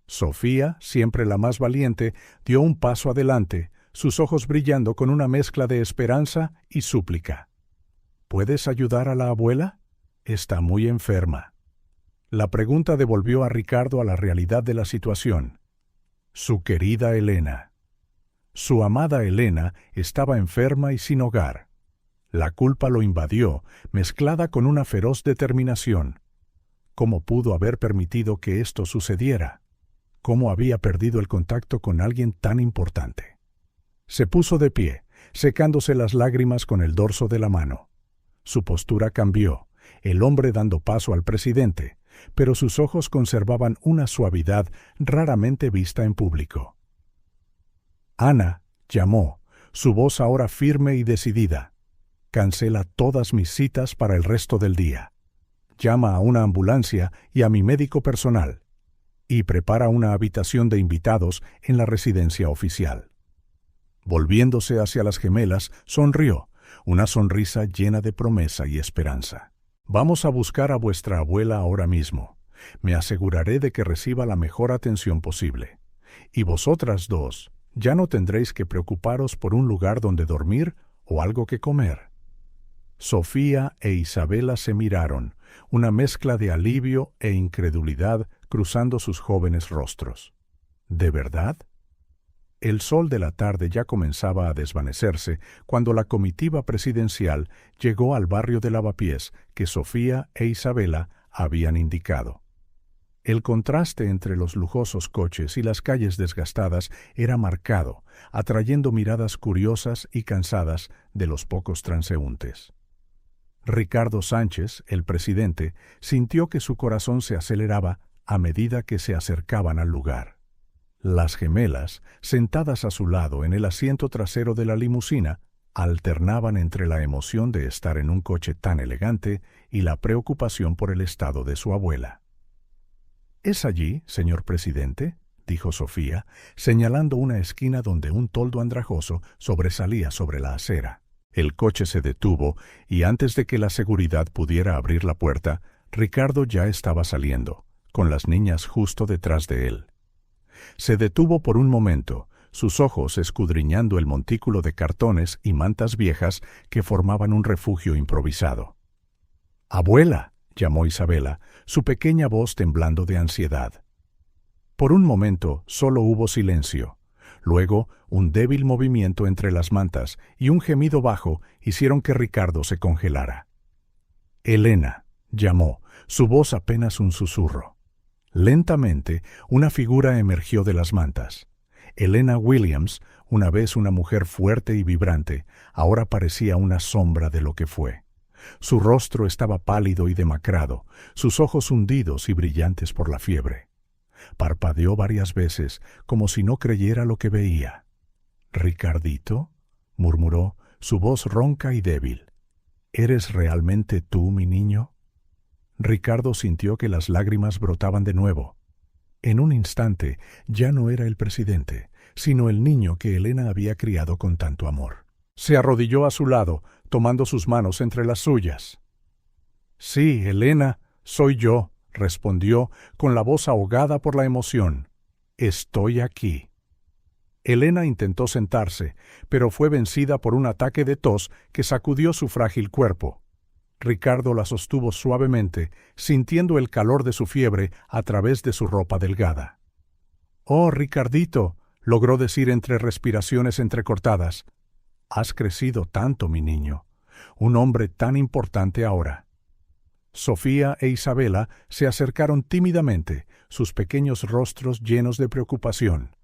Sofía, siempre la más valiente, dio un paso adelante, sus ojos brillando con una mezcla de esperanza y súplica. «¿Puedes ayudar a la abuela? Está muy enferma». La pregunta devolvió a Ricardo a la realidad de la situación. Su querida Elena. Su amada Elena estaba enferma y sin hogar. La culpa lo invadió, mezclada con una feroz determinación. ¿Cómo pudo haber permitido que esto sucediera? ¿Cómo había perdido el contacto con alguien tan importante? Se puso de pie, secándose las lágrimas con el dorso de la mano. Su postura cambió, el hombre dando paso al presidente, pero sus ojos conservaban una suavidad raramente vista en público. «Ana», llamó, su voz ahora firme y decidida. «Cancela todas mis citas para el resto del día. Llama a una ambulancia y a mi médico personal. Y prepara una habitación de invitados en la residencia oficial». Volviéndose hacia las gemelas, sonrió, una sonrisa llena de promesa y esperanza. «Vamos a buscar a vuestra abuela ahora mismo. Me aseguraré de que reciba la mejor atención posible. Y vosotras dos, ya no tendréis que preocuparos por un lugar donde dormir o algo que comer». Sofía e Isabela se miraron, una mezcla de alivio e incredulidad cruzando sus jóvenes rostros. ¿De verdad? El sol de la tarde ya comenzaba a desvanecerse cuando la comitiva presidencial llegó al barrio de Lavapiés que Sofía e Isabela habían indicado. El contraste entre los lujosos coches y las calles desgastadas era marcado, atrayendo miradas curiosas y cansadas de los pocos transeúntes. Ricardo Sánchez, el presidente, sintió que su corazón se aceleraba a medida que se acercaban al lugar. Las gemelas, sentadas a su lado en el asiento trasero de la limusina, alternaban entre la emoción de estar en un coche tan elegante y la preocupación por el estado de su abuela. «¿Es allí, señor presidente?», dijo Sofía, señalando una esquina donde un toldo andrajoso sobresalía sobre la acera. El coche se detuvo y antes de que la seguridad pudiera abrir la puerta, Ricardo ya estaba saliendo, con las niñas justo detrás de él. Se detuvo por un momento, sus ojos escudriñando el montículo de cartones y mantas viejas que formaban un refugio improvisado. «¡Abuela!», llamó Isabela, su pequeña voz temblando de ansiedad. Por un momento solo hubo silencio. Luego, un débil movimiento entre las mantas y un gemido bajo hicieron que Ricardo se congelara. «Elena», llamó, su voz apenas un susurro. Lentamente, una figura emergió de las mantas. Elena Williams, una vez una mujer fuerte y vibrante, ahora parecía una sombra de lo que fue. Su rostro estaba pálido y demacrado, sus ojos hundidos y brillantes por la fiebre. Parpadeó varias veces, como si no creyera lo que veía. «¿Ricardito?», murmuró, su voz ronca y débil. «¿Eres realmente tú, mi niño?». Ricardo sintió que las lágrimas brotaban de nuevo. En un instante ya no era el presidente, sino el niño que Elena había criado con tanto amor. Se arrodilló a su lado, tomando sus manos entre las suyas. «Sí, Elena, soy yo», respondió, con la voz ahogada por la emoción. «Estoy aquí». Elena intentó sentarse, pero fue vencida por un ataque de tos que sacudió su frágil cuerpo. Ricardo la sostuvo suavemente, sintiendo el calor de su fiebre a través de su ropa delgada. «Oh, Ricardito», logró decir entre respiraciones entrecortadas, «has crecido tanto, mi niño. Un hombre tan importante ahora». Sofía e Isabela se acercaron tímidamente, sus pequeños rostros llenos de preocupación.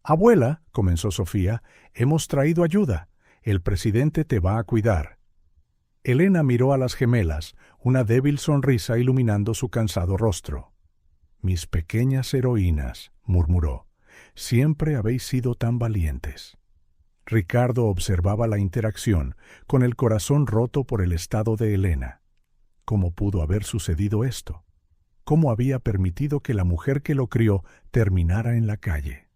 «Abuela», comenzó Sofía, «hemos traído ayuda. El presidente te va a cuidar». Elena miró a las gemelas, una débil sonrisa iluminando su cansado rostro. «Mis pequeñas heroínas», murmuró, «siempre habéis sido tan valientes». Ricardo observaba la interacción, con el corazón roto por el estado de Elena. ¿Cómo pudo haber sucedido esto? ¿Cómo había permitido que la mujer que lo crió terminara en la calle?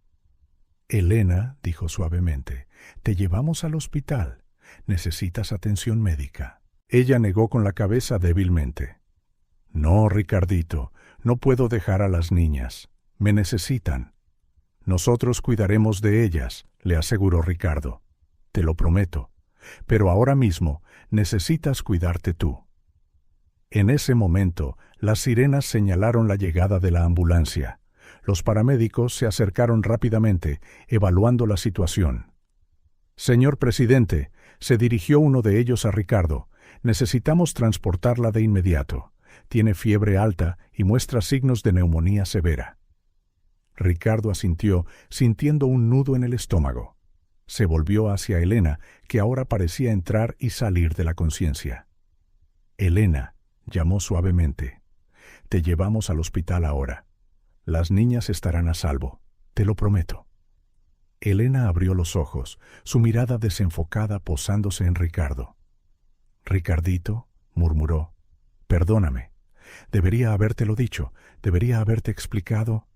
«Elena», dijo suavemente, «te llevamos al hospital. Necesitas atención médica». Ella negó con la cabeza débilmente. «No, Ricardito, no puedo dejar a las niñas. Me necesitan». «Nosotros cuidaremos de ellas», le aseguró Ricardo. «Te lo prometo. Pero ahora mismo necesitas cuidarte tú». En ese momento, las sirenas señalaron la llegada de la ambulancia. Los paramédicos se acercaron rápidamente, evaluando la situación. «Señor presidente», se dirigió uno de ellos a Ricardo, «necesitamos transportarla de inmediato. Tiene fiebre alta y muestra signos de neumonía severa». Ricardo asintió, sintiendo un nudo en el estómago. Se volvió hacia Elena, que ahora parecía entrar y salir de la conciencia. «Elena», llamó suavemente, «te llevamos al hospital ahora. Las niñas estarán a salvo, te lo prometo». Elena abrió los ojos, su mirada desenfocada posándose en Ricardo. «Ricardito», murmuró, «perdóname. Debería habértelo dicho, debería haberte explicado».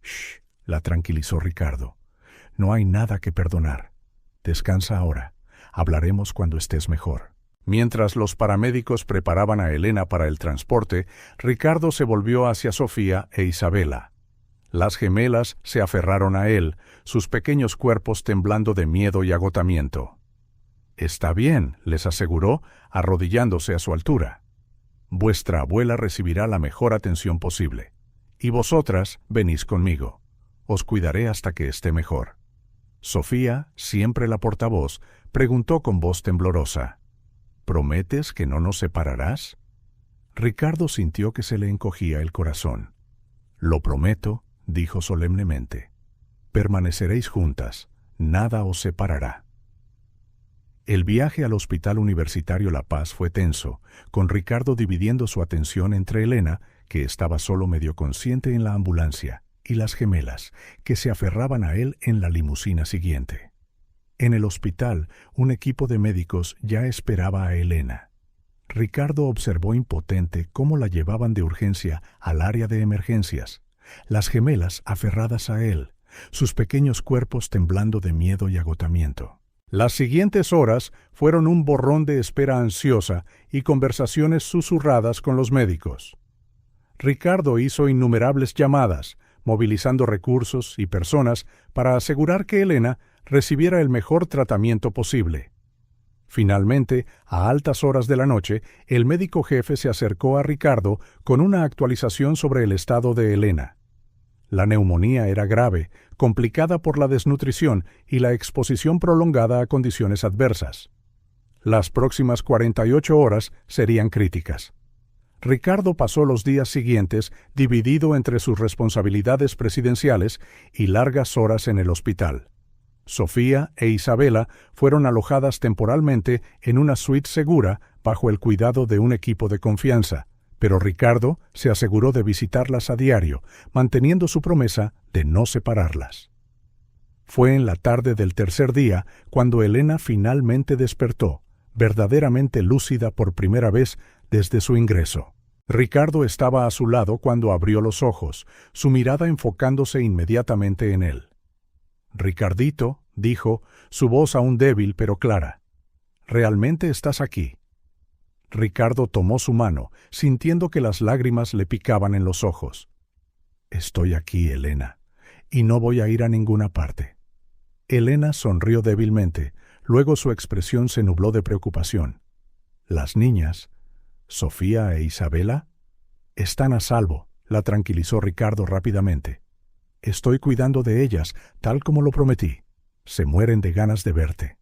«Shh», la tranquilizó Ricardo. «No hay nada que perdonar. Descansa ahora. Hablaremos cuando estés mejor». Mientras los paramédicos preparaban a Elena para el transporte, Ricardo se volvió hacia Sofía e Isabela. Las gemelas se aferraron a él, sus pequeños cuerpos temblando de miedo y agotamiento. «Está bien», les aseguró, arrodillándose a su altura. «Vuestra abuela recibirá la mejor atención posible. Y vosotras venís conmigo. Os cuidaré hasta que esté mejor». Sofía, siempre la portavoz, preguntó con voz temblorosa, «¿Prometes que no nos separarás?». Ricardo sintió que se le encogía el corazón. «Lo prometo», dijo solemnemente. «Permaneceréis juntas, nada os separará». El viaje al Hospital Universitario La Paz fue tenso, con Ricardo dividiendo su atención entre Elena, que estaba solo medio consciente en la ambulancia, y las gemelas, que se aferraban a él en la limusina siguiente. En el hospital, un equipo de médicos ya esperaba a Elena. Ricardo observó impotente cómo la llevaban de urgencia al área de emergencias, las gemelas aferradas a él, sus pequeños cuerpos temblando de miedo y agotamiento. Las siguientes horas fueron un borrón de espera ansiosa y conversaciones susurradas con los médicos. Ricardo hizo innumerables llamadas, movilizando recursos y personas para asegurar que Elena recibiera el mejor tratamiento posible. Finalmente, a altas horas de la noche, el médico jefe se acercó a Ricardo con una actualización sobre el estado de Elena. La neumonía era grave, complicada por la desnutrición y la exposición prolongada a condiciones adversas. Las próximas 48 horas serían críticas. Ricardo pasó los días siguientes dividido entre sus responsabilidades presidenciales y largas horas en el hospital. Sofía e Isabela fueron alojadas temporalmente en una suite segura bajo el cuidado de un equipo de confianza, pero Ricardo se aseguró de visitarlas a diario, manteniendo su promesa de no separarlas. Fue en la tarde del tercer día cuando Elena finalmente despertó, verdaderamente lúcida por primera vez desde su ingreso. Ricardo estaba a su lado cuando abrió los ojos, su mirada enfocándose inmediatamente en él. «Ricardito», dijo, su voz aún débil pero clara, «¿realmente estás aquí?» Ricardo tomó su mano, sintiendo que las lágrimas le picaban en los ojos. «Estoy aquí, Elena, y no voy a ir a ninguna parte». Elena sonrió débilmente, luego su expresión se nubló de preocupación. «¿Las niñas, Sofía e Isabela?» «Están a salvo», la tranquilizó Ricardo rápidamente. «Estoy cuidando de ellas, tal como lo prometí. Se mueren de ganas de verte».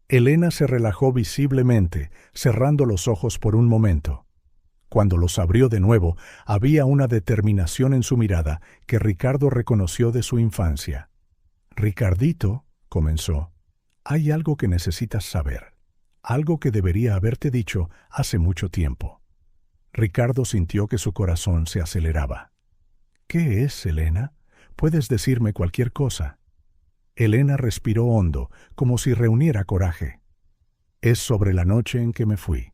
Elena se relajó visiblemente, cerrando los ojos por un momento. Cuando los abrió de nuevo, había una determinación en su mirada que Ricardo reconoció de su infancia. «Ricardito», comenzó, «hay algo que necesitas saber, algo que debería haberte dicho hace mucho tiempo». Ricardo sintió que su corazón se aceleraba. «¿Qué es, Elena? Puedes decirme cualquier cosa». Elena respiró hondo, como si reuniera coraje. «Es sobre la noche en que me fui,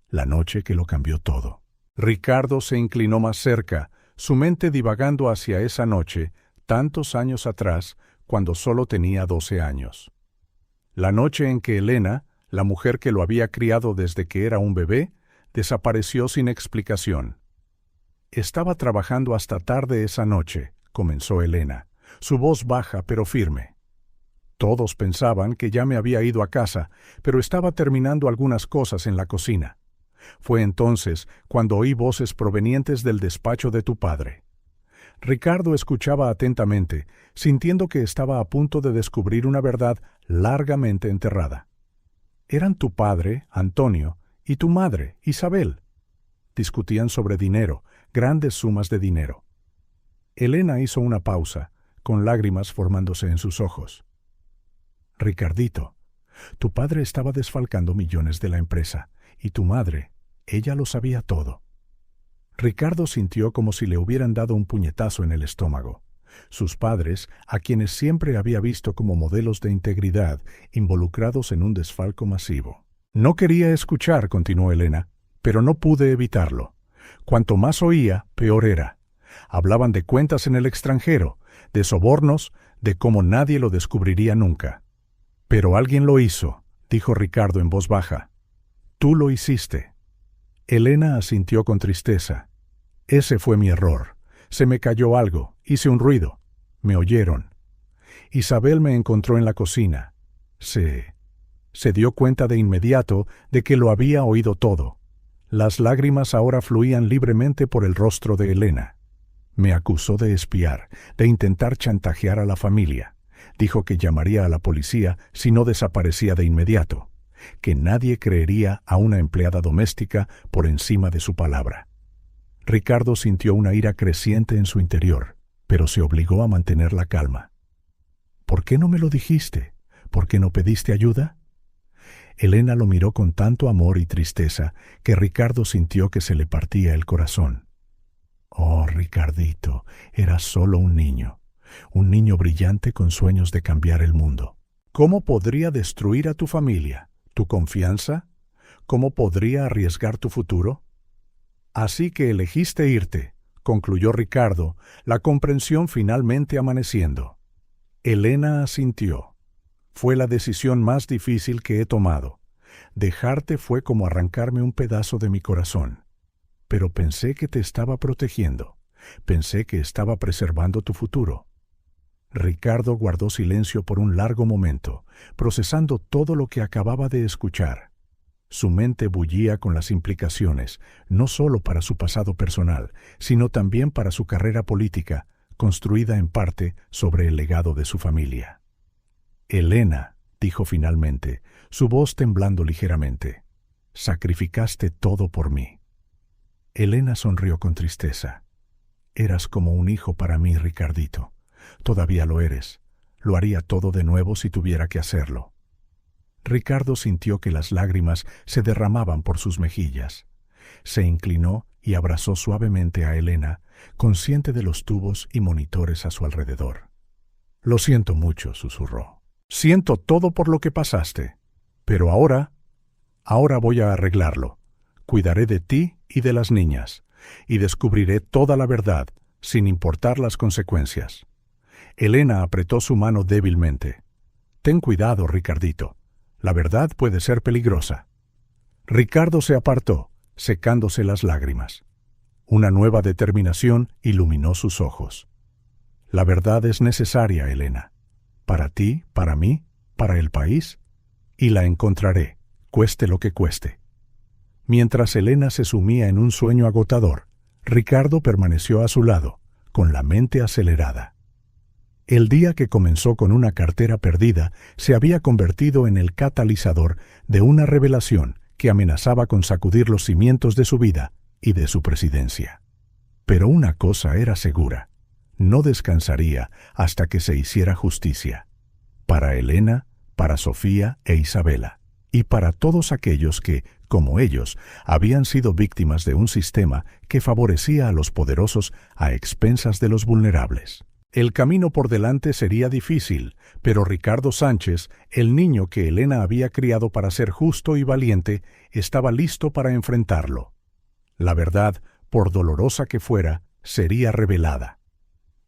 la noche que lo cambió todo». Ricardo se inclinó más cerca, su mente divagando hacia esa noche, tantos años atrás, cuando solo tenía 12 años. La noche en que Elena, la mujer que lo había criado desde que era un bebé, desapareció sin explicación. «Estaba trabajando hasta tarde esa noche», comenzó Elena, su voz baja pero firme. «Todos pensaban que ya me había ido a casa, pero estaba terminando algunas cosas en la cocina. Fue entonces cuando oí voces provenientes del despacho de tu padre». Ricardo escuchaba atentamente, sintiendo que estaba a punto de descubrir una verdad largamente enterrada. «Eran tu padre, Antonio, y tu madre, Isabel». Discutían sobre dinero, grandes sumas de dinero. Elena hizo una pausa, con lágrimas formándose en sus ojos. «Ricardito, tu padre estaba desfalcando millones de la empresa, y tu madre, ella lo sabía todo». Ricardo sintió como si le hubieran dado un puñetazo en el estómago. Sus padres, a quienes siempre había visto como modelos de integridad, involucrados en un desfalco masivo. «No quería escuchar», continuó Elena, «pero no pude evitarlo. Cuanto más oía, peor era. Hablaban de cuentas en el extranjero, de sobornos, de cómo nadie lo descubriría nunca». «Pero alguien lo hizo», dijo Ricardo en voz baja. «Tú lo hiciste». Elena asintió con tristeza. «Ese fue mi error. Se me cayó algo, hice un ruido. Me oyeron. Isabel me encontró en la cocina. Se dio cuenta de inmediato de que lo había oído todo. Las lágrimas ahora fluían libremente por el rostro de Elena. Me acusó de espiar, de intentar chantajear a la familia. Dijo que llamaría a la policía si no desaparecía de inmediato, que nadie creería a una empleada doméstica por encima de su palabra». Ricardo sintió una ira creciente en su interior, pero se obligó a mantener la calma. «¿Por qué no me lo dijiste? ¿Por qué no pediste ayuda?» Elena lo miró con tanto amor y tristeza que Ricardo sintió que se le partía el corazón. «Oh, Ricardito, eras solo un niño brillante con sueños de cambiar el mundo. ¿Cómo podría destruir a tu familia, tu confianza? ¿Cómo podría arriesgar tu futuro? Así que elegiste irte», concluyó Ricardo, la comprensión finalmente amaneciendo. Elena asintió. «Fue la decisión más difícil que he tomado. Dejarte fue como arrancarme un pedazo de mi corazón. Pero pensé que te estaba protegiendo. Pensé que estaba preservando tu futuro». Ricardo guardó silencio por un largo momento, procesando todo lo que acababa de escuchar. Su mente bullía con las implicaciones, no solo para su pasado personal, sino también para su carrera política, construida en parte sobre el legado de su familia. Elena, dijo finalmente, su voz temblando ligeramente, sacrificaste todo por mí. Elena sonrió con tristeza. Eras como un hijo para mí, Ricardito. Todavía lo eres. Lo haría todo de nuevo si tuviera que hacerlo. Ricardo sintió que las lágrimas se derramaban por sus mejillas. Se inclinó y abrazó suavemente a Elena, consciente de los tubos y monitores a su alrededor. Lo siento mucho, susurró. Siento todo por lo que pasaste. Pero ahora voy a arreglarlo. Cuidaré de ti y de las niñas, y descubriré toda la verdad, sin importar las consecuencias. Elena apretó su mano débilmente. Ten cuidado, Ricardito. La verdad puede ser peligrosa. Ricardo se apartó, secándose las lágrimas. Una nueva determinación iluminó sus ojos. La verdad es necesaria, Elena. Para ti, para mí, para el país. Y la encontraré, cueste lo que cueste. Mientras Elena se sumía en un sueño agotador, Ricardo permaneció a su lado, con la mente acelerada. El día que comenzó con una cartera perdida se había convertido en el catalizador de una revelación que amenazaba con sacudir los cimientos de su vida y de su presidencia. Pero una cosa era segura: no descansaría hasta que se hiciera justicia. Para Elena, para Sofía e Isabela, y para todos aquellos que, como ellos, habían sido víctimas de un sistema que favorecía a los poderosos a expensas de los vulnerables. El camino por delante sería difícil, pero Ricardo Sánchez, el niño que Elena había criado para ser justo y valiente, estaba listo para enfrentarlo. La verdad, por dolorosa que fuera, sería revelada.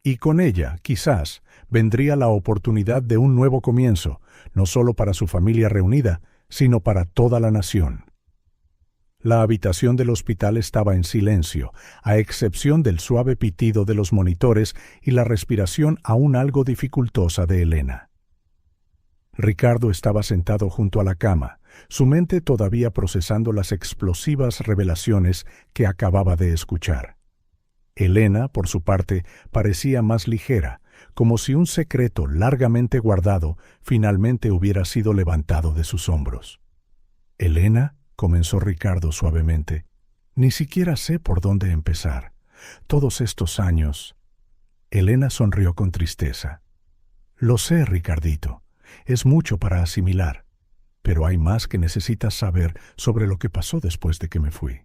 Y con ella, quizás, vendría la oportunidad de un nuevo comienzo, no solo para su familia reunida, sino para toda la nación. La habitación del hospital estaba en silencio, a excepción del suave pitido de los monitores y la respiración aún algo dificultosa de Elena. Ricardo estaba sentado junto a la cama, su mente todavía procesando las explosivas revelaciones que acababa de escuchar. Elena, por su parte, parecía más ligera, como si un secreto largamente guardado finalmente hubiera sido levantado de sus hombros. «Elena», comenzó Ricardo suavemente, «ni siquiera sé por dónde empezar. Todos estos años...» Elena sonrió con tristeza. «Lo sé, Ricardito. Es mucho para asimilar. Pero hay más que necesitas saber sobre lo que pasó después de que me fui».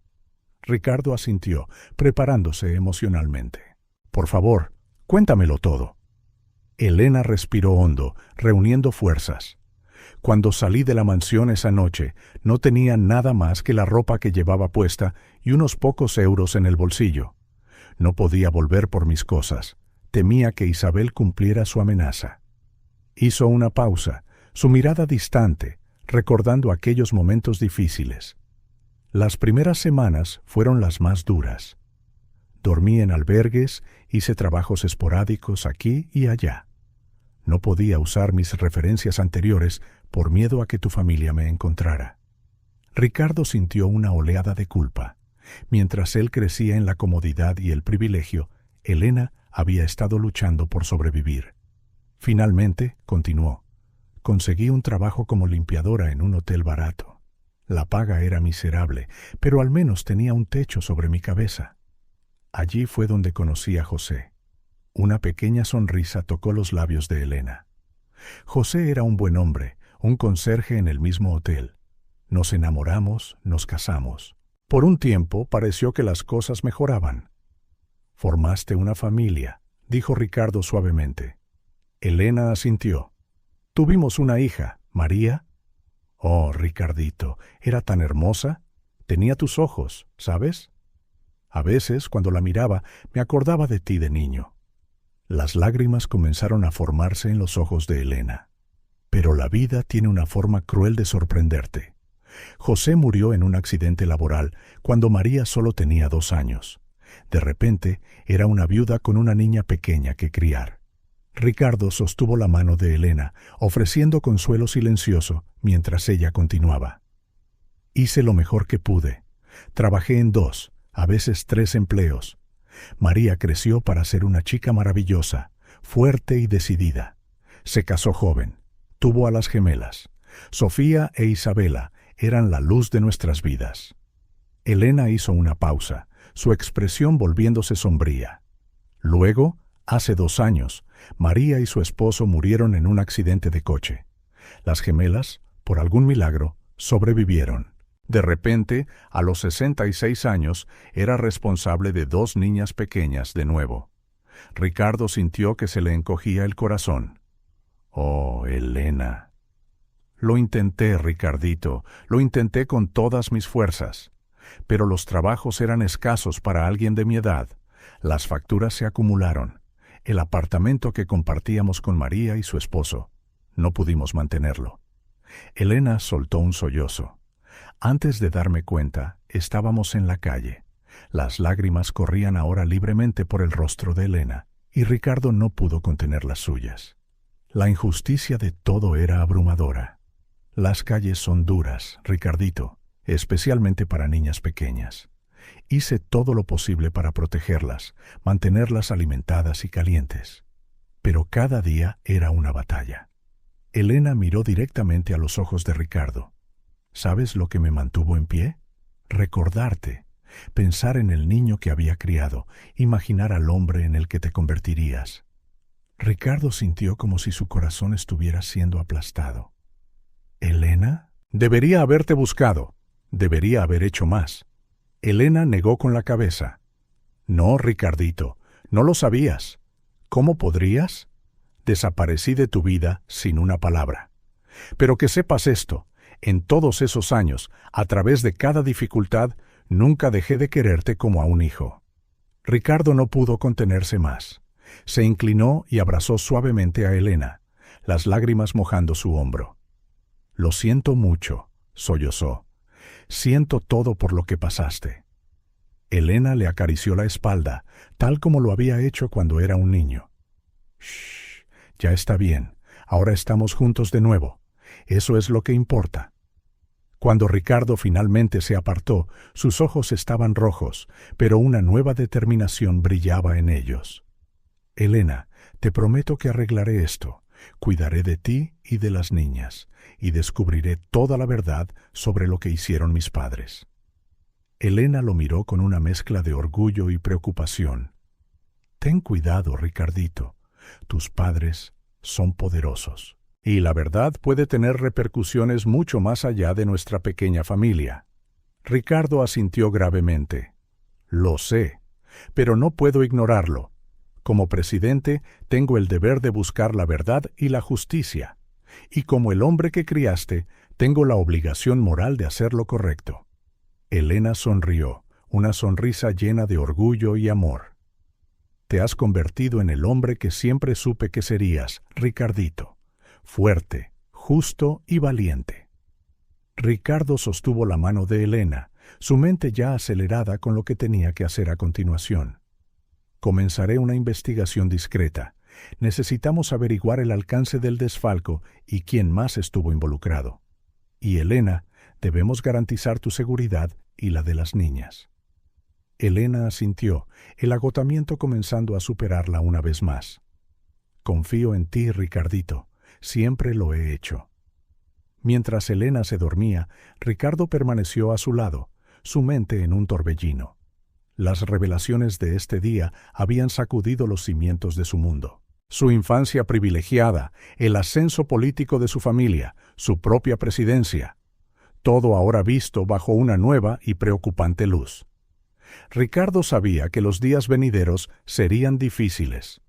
Ricardo asintió, preparándose emocionalmente. «Por favor, cuéntamelo todo». Elena respiró hondo, reuniendo fuerzas. «Cuando salí de la mansión esa noche, no tenía nada más que la ropa que llevaba puesta y unos pocos euros en el bolsillo. No podía volver por mis cosas. Temía que Isabel cumpliera su amenaza». Hizo una pausa, su mirada distante, recordando aquellos momentos difíciles. Las primeras semanas fueron las más duras. Dormí en albergues, hice trabajos esporádicos aquí y allá. No podía usar mis referencias anteriores por miedo a que tu familia me encontrara. Ricardo sintió una oleada de culpa. Mientras él crecía en la comodidad y el privilegio, Elena había estado luchando por sobrevivir. Finalmente, continuó, conseguí un trabajo como limpiadora en un hotel barato. La paga era miserable, pero al menos tenía un techo sobre mi cabeza. Allí fue donde conocí a José. Una pequeña sonrisa tocó los labios de Elena. José era un buen hombre, un conserje en el mismo hotel. Nos enamoramos, nos casamos. Por un tiempo pareció que las cosas mejoraban. «Formaste una familia», dijo Ricardo suavemente. Elena asintió. «Tuvimos una hija, María». «Oh, Ricardito, era tan hermosa. Tenía tus ojos, ¿sabes? A veces, cuando la miraba, me acordaba de ti de niño». Las lágrimas comenzaron a formarse en los ojos de Elena. Pero la vida tiene una forma cruel de sorprenderte. José murió en un accidente laboral cuando María solo tenía 2 años. De repente, era una viuda con una niña pequeña que criar. Ricardo sostuvo la mano de Elena, ofreciendo consuelo silencioso, mientras ella continuaba. «Hice lo mejor que pude. Trabajé en 2, a veces 3 empleos. María creció para ser una chica maravillosa, fuerte y decidida. Se casó joven, tuvo a las gemelas. Sofía e Isabela eran la luz de nuestras vidas. Elena hizo una pausa, su expresión volviéndose sombría. Luego, hace 2 años, María y su esposo murieron en un accidente de coche. Las gemelas, por algún milagro, sobrevivieron. De repente, a los 66 años, era responsable de 2 niñas pequeñas de nuevo. Ricardo sintió que se le encogía el corazón. Oh, Elena. Lo intenté, Ricardito, lo intenté con todas mis fuerzas. Pero los trabajos eran escasos para alguien de mi edad. Las facturas se acumularon. El apartamento que compartíamos con María y su esposo. No pudimos mantenerlo. Elena soltó un sollozo. Antes de darme cuenta, estábamos en la calle. Las lágrimas corrían ahora libremente por el rostro de Elena, y Ricardo no pudo contener las suyas. La injusticia de todo era abrumadora. Las calles son duras, Ricardito, especialmente para niñas pequeñas. Hice todo lo posible para protegerlas, mantenerlas alimentadas y calientes. Pero cada día era una batalla. Elena miró directamente a los ojos de Ricardo. ¿Sabes lo que me mantuvo en pie? Recordarte, pensar en el niño que había criado, imaginar al hombre en el que te convertirías. Ricardo sintió como si su corazón estuviera siendo aplastado. ¿Elena? Debería haberte buscado. Debería haber hecho más. Elena negó con la cabeza. No, Ricardito, no lo sabías. ¿Cómo podrías? Desaparecí de tu vida sin una palabra. Pero que sepas esto, en todos esos años, a través de cada dificultad, nunca dejé de quererte como a un hijo. Ricardo no pudo contenerse más. Se inclinó y abrazó suavemente a Elena, las lágrimas mojando su hombro. Lo siento mucho, sollozó. Siento todo por lo que pasaste. Elena le acarició la espalda, tal como lo había hecho cuando era un niño. Shh, ya está bien. Ahora estamos juntos de nuevo. Eso es lo que importa. Cuando Ricardo finalmente se apartó, sus ojos estaban rojos, pero una nueva determinación brillaba en ellos. Elena, te prometo que arreglaré esto. Cuidaré de ti y de las niñas, y descubriré toda la verdad sobre lo que hicieron mis padres. Elena lo miró con una mezcla de orgullo y preocupación. Ten cuidado, Ricardito. Tus padres son poderosos. Y la verdad puede tener repercusiones mucho más allá de nuestra pequeña familia. Ricardo asintió gravemente. Lo sé, pero no puedo ignorarlo. Como presidente, tengo el deber de buscar la verdad y la justicia. Y como el hombre que criaste, tengo la obligación moral de hacer lo correcto. Elena sonrió, una sonrisa llena de orgullo y amor. Te has convertido en el hombre que siempre supe que serías, Ricardito. Fuerte, justo y valiente. Ricardo sostuvo la mano de Elena, su mente ya acelerada con lo que tenía que hacer a continuación. Comenzaré una investigación discreta. Necesitamos averiguar el alcance del desfalco y quién más estuvo involucrado. Y Elena, debemos garantizar tu seguridad y la de las niñas. Elena asintió, el agotamiento comenzando a superarla una vez más. Confío en ti, Ricardito. Siempre lo he hecho. Mientras Elena se dormía, Ricardo permaneció a su lado, su mente en un torbellino. Las revelaciones de este día habían sacudido los cimientos de su mundo. Su infancia privilegiada, el ascenso político de su familia, su propia presidencia. Todo ahora visto bajo una nueva y preocupante luz. Ricardo sabía que los días venideros serían difíciles.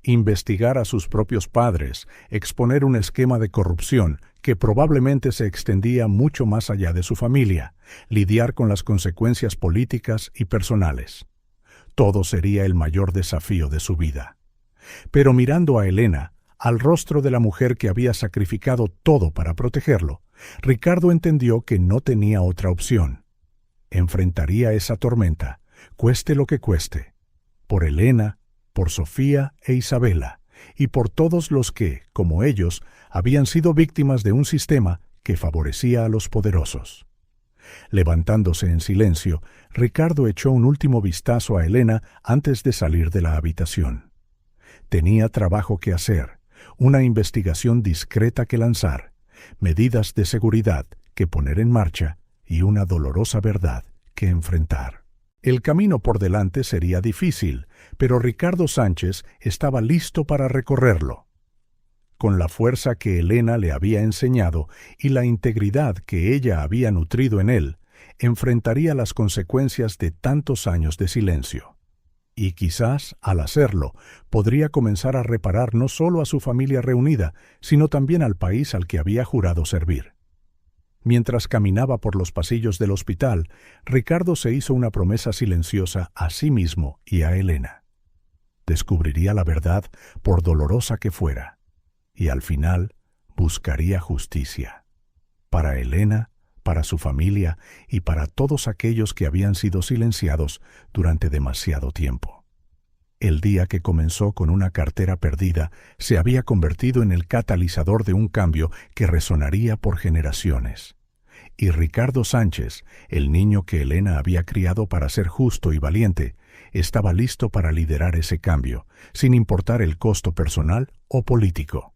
Investigar a sus propios padres, exponer un esquema de corrupción que probablemente se extendía mucho más allá de su familia, lidiar con las consecuencias políticas y personales. Todo sería el mayor desafío de su vida. Pero mirando a Elena, al rostro de la mujer que había sacrificado todo para protegerlo, Ricardo entendió que no tenía otra opción. Enfrentaría esa tormenta, cueste lo que cueste, por Elena, por Sofía e Isabela, y por todos los que, como ellos, habían sido víctimas de un sistema que favorecía a los poderosos. Levantándose en silencio, Ricardo echó un último vistazo a Elena antes de salir de la habitación. Tenía trabajo que hacer, una investigación discreta que lanzar, medidas de seguridad que poner en marcha y una dolorosa verdad que enfrentar. El camino por delante sería difícil, pero Ricardo Sánchez estaba listo para recorrerlo. Con la fuerza que Elena le había enseñado y la integridad que ella había nutrido en él, enfrentaría las consecuencias de tantos años de silencio. Y quizás, al hacerlo, podría comenzar a reparar no solo a su familia reunida, sino también al país al que había jurado servir. Mientras caminaba por los pasillos del hospital, Ricardo se hizo una promesa silenciosa a sí mismo y a Elena. Descubriría la verdad, por dolorosa que fuera, y al final buscaría justicia. Para Elena, para su familia y para todos aquellos que habían sido silenciados durante demasiado tiempo. El día que comenzó con una cartera perdida se había convertido en el catalizador de un cambio que resonaría por generaciones. Y Ricardo Sánchez, el niño que Elena había criado para ser justo y valiente, estaba listo para liderar ese cambio, sin importar el costo personal o político.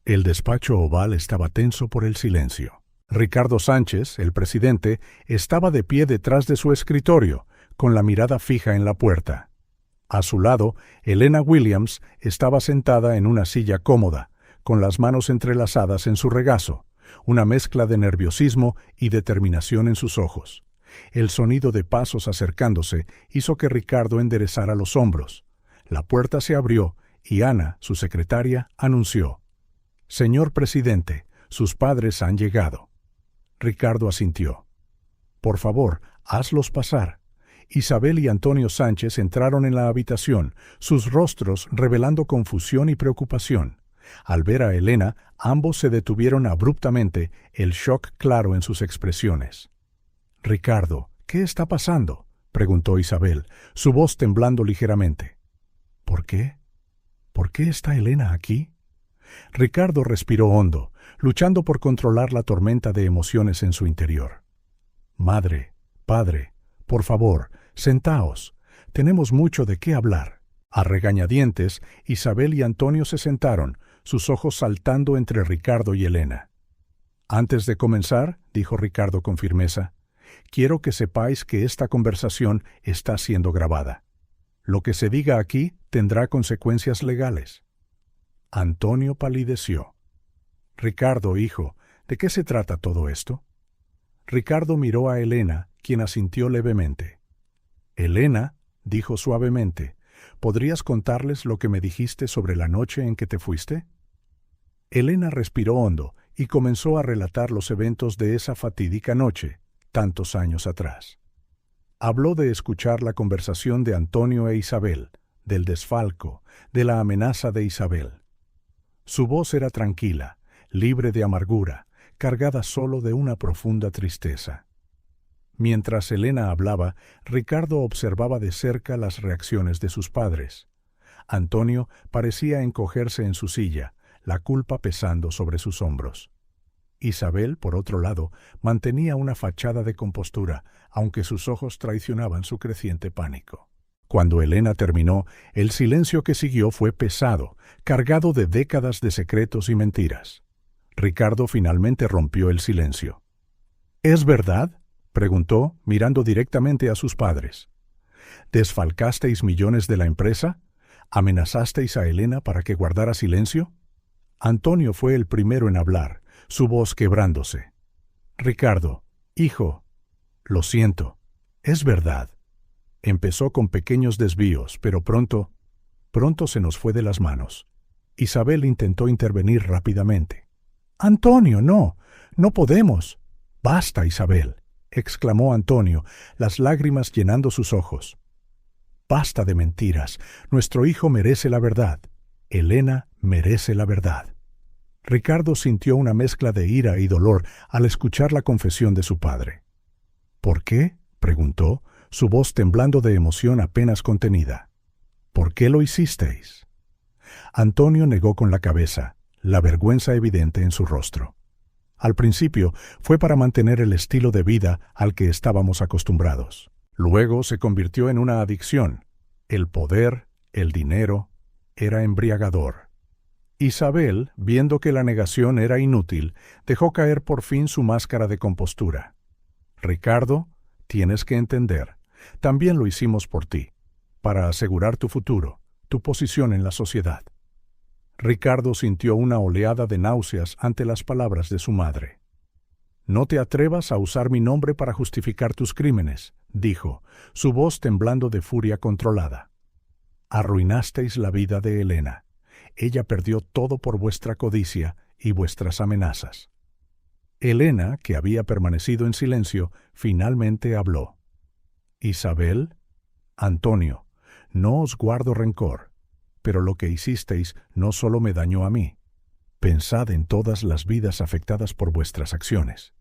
El despacho oval estaba tenso por el silencio. Ricardo Sánchez, el presidente, estaba de pie detrás de su escritorio, con la mirada fija en la puerta. A su lado, Elena Williams estaba sentada en una silla cómoda, con las manos entrelazadas en su regazo, una mezcla de nerviosismo y determinación en sus ojos. El sonido de pasos acercándose hizo que Ricardo enderezara los hombros. La puerta se abrió y Ana, su secretaria, anunció: «Señor presidente, sus padres han llegado». Ricardo asintió. «Por favor, hazlos pasar». Isabel y Antonio Sánchez entraron en la habitación, sus rostros revelando confusión y preocupación. Al ver a Elena, ambos se detuvieron abruptamente, el shock claro en sus expresiones. «Ricardo, ¿qué está pasando?», preguntó Isabel, su voz temblando ligeramente. «¿Por qué? ¿Por qué está Elena aquí?». Ricardo respiró hondo, luchando por controlar la tormenta de emociones en su interior. «Madre, padre, por favor, sentaos. Tenemos mucho de qué hablar». A regañadientes, Isabel y Antonio se sentaron, sus ojos saltando entre Ricardo y Elena. «Antes de comenzar», dijo Ricardo con firmeza, «quiero que sepáis que esta conversación está siendo grabada. Lo que se diga aquí tendrá consecuencias legales». Antonio palideció. «Ricardo, hijo, ¿de qué se trata todo esto?». Ricardo miró a Elena, quien asintió levemente. «Elena», dijo suavemente, «¿podrías contarles lo que me dijiste sobre la noche en que te fuiste?». Elena respiró hondo y comenzó a relatar los eventos de esa fatídica noche, tantos años atrás. Habló de escuchar la conversación de Antonio e Isabel, del desfalco, de la amenaza de Isabel. Su voz era tranquila, libre de amargura, cargada solo de una profunda tristeza. Mientras Elena hablaba, Ricardo observaba de cerca las reacciones de sus padres. Antonio parecía encogerse en su silla, la culpa pesando sobre sus hombros. Isabel, por otro lado, mantenía una fachada de compostura, aunque sus ojos traicionaban su creciente pánico. Cuando Elena terminó, el silencio que siguió fue pesado, cargado de décadas de secretos y mentiras. Ricardo finalmente rompió el silencio. «¿Es verdad?», preguntó, mirando directamente a sus padres. «¿Desfalcasteis millones de la empresa? ¿Amenazasteis a Elena para que guardara silencio?». Antonio fue el primero en hablar, su voz quebrándose. «Ricardo, hijo, lo siento, es verdad». Empezó con pequeños desvíos, pero pronto se nos fue de las manos. Isabel intentó intervenir rápidamente. «Antonio, no podemos». «Basta, Isabel», exclamó Antonio, las lágrimas llenando sus ojos. «Basta de mentiras. Nuestro hijo merece la verdad. Elena merece la verdad». Ricardo sintió una mezcla de ira y dolor al escuchar la confesión de su padre. «¿Por qué?», preguntó, su voz temblando de emoción apenas contenida. «¿Por qué lo hicisteis?». Antonio negó con la cabeza, la vergüenza evidente en su rostro. Al principio fue para mantener el estilo de vida al que estábamos acostumbrados. Luego se convirtió en una adicción. El poder, el dinero, era embriagador. Isabel, viendo que la negación era inútil, dejó caer por fin su máscara de compostura. Ricardo, tienes que entender, también lo hicimos por ti, para asegurar tu futuro, tu posición en la sociedad. Ricardo sintió una oleada de náuseas ante las palabras de su madre. «No te atrevas a usar mi nombre para justificar tus crímenes», dijo, su voz temblando de furia controlada. «Arruinasteis la vida de Elena. Ella perdió todo por vuestra codicia y vuestras amenazas». Elena, que había permanecido en silencio, finalmente habló. «Isabel, Antonio, no os guardo rencor, pero lo que hicisteis no solo me dañó a mí. Pensad en todas las vidas afectadas por vuestras acciones».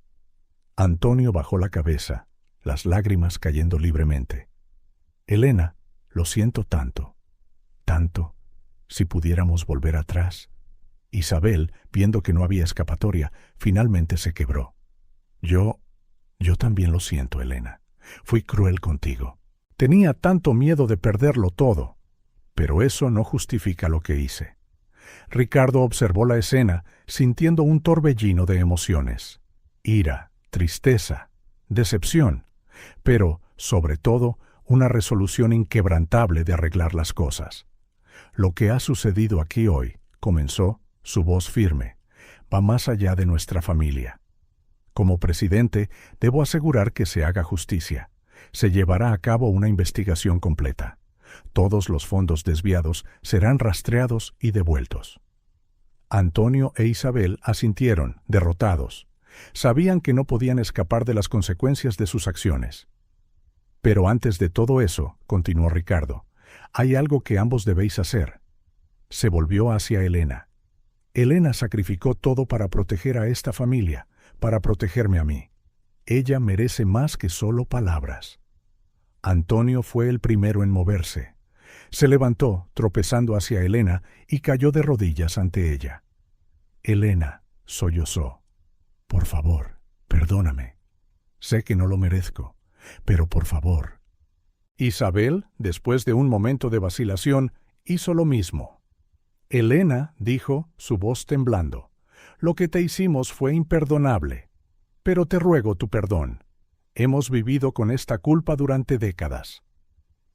Antonio bajó la cabeza, las lágrimas cayendo libremente. «Elena, lo siento tanto, tanto. Si pudiéramos volver atrás». Isabel, viendo que no había escapatoria, finalmente se quebró. Yo también lo siento, Elena. Fui cruel contigo. Tenía tanto miedo de perderlo todo. Pero eso no justifica lo que hice». Ricardo observó la escena, sintiendo un torbellino de emociones. Ira, tristeza, decepción, pero, sobre todo, una resolución inquebrantable de arreglar las cosas. «Lo que ha sucedido aquí hoy», comenzó, su voz firme, «va más allá de nuestra familia. Como presidente, debo asegurar que se haga justicia. Se llevará a cabo una investigación completa. Todos los fondos desviados serán rastreados y devueltos». Antonio e Isabel asintieron, derrotados. Sabían que no podían escapar de las consecuencias de sus acciones. «Pero antes de todo eso», continuó Ricardo, «hay algo que ambos debéis hacer». Se volvió hacia Elena. «Elena sacrificó todo para proteger a esta familia, para protegerme a mí. Ella merece más que solo palabras». Antonio fue el primero en moverse. Se levantó, tropezando hacia Elena, y cayó de rodillas ante ella. «Elena», sollozó, «por favor, perdóname. Sé que no lo merezco, pero por favor». Isabel, después de un momento de vacilación, hizo lo mismo. «Elena», dijo, su voz temblando, «lo que te hicimos fue imperdonable, pero te ruego tu perdón. Hemos vivido con esta culpa durante décadas».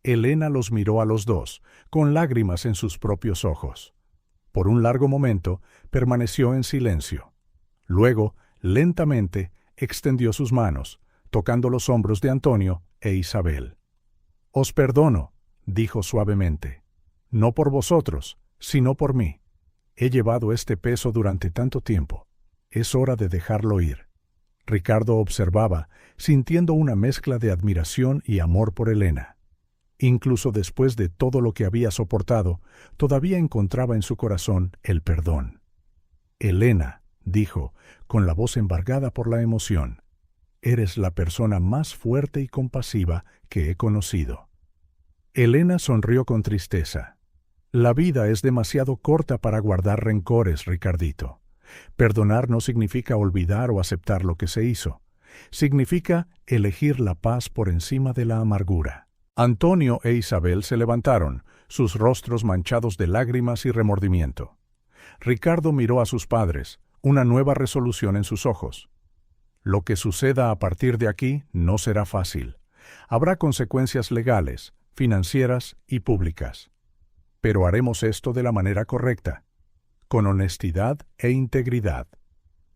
Elena los miró a los dos, con lágrimas en sus propios ojos. Por un largo momento permaneció en silencio. Luego, lentamente, extendió sus manos, tocando los hombros de Antonio e Isabel. «Os perdono», dijo suavemente, «no por vosotros, sino por mí. He llevado este peso durante tanto tiempo. Es hora de dejarlo ir». Ricardo observaba, sintiendo una mezcla de admiración y amor por Elena. Incluso después de todo lo que había soportado, todavía encontraba en su corazón el perdón. «Elena», dijo, con la voz embargada por la emoción, «eres la persona más fuerte y compasiva que he conocido». Elena sonrió con tristeza. «La vida es demasiado corta para guardar rencores, Ricardito. Perdonar no significa olvidar o aceptar lo que se hizo. Significa elegir la paz por encima de la amargura». Antonio e Isabel se levantaron, sus rostros manchados de lágrimas y remordimiento. Ricardo miró a sus padres, una nueva resolución en sus ojos. «Lo que suceda a partir de aquí no será fácil. Habrá consecuencias legales, financieras y públicas. Pero haremos esto de la manera correcta, con honestidad e integridad».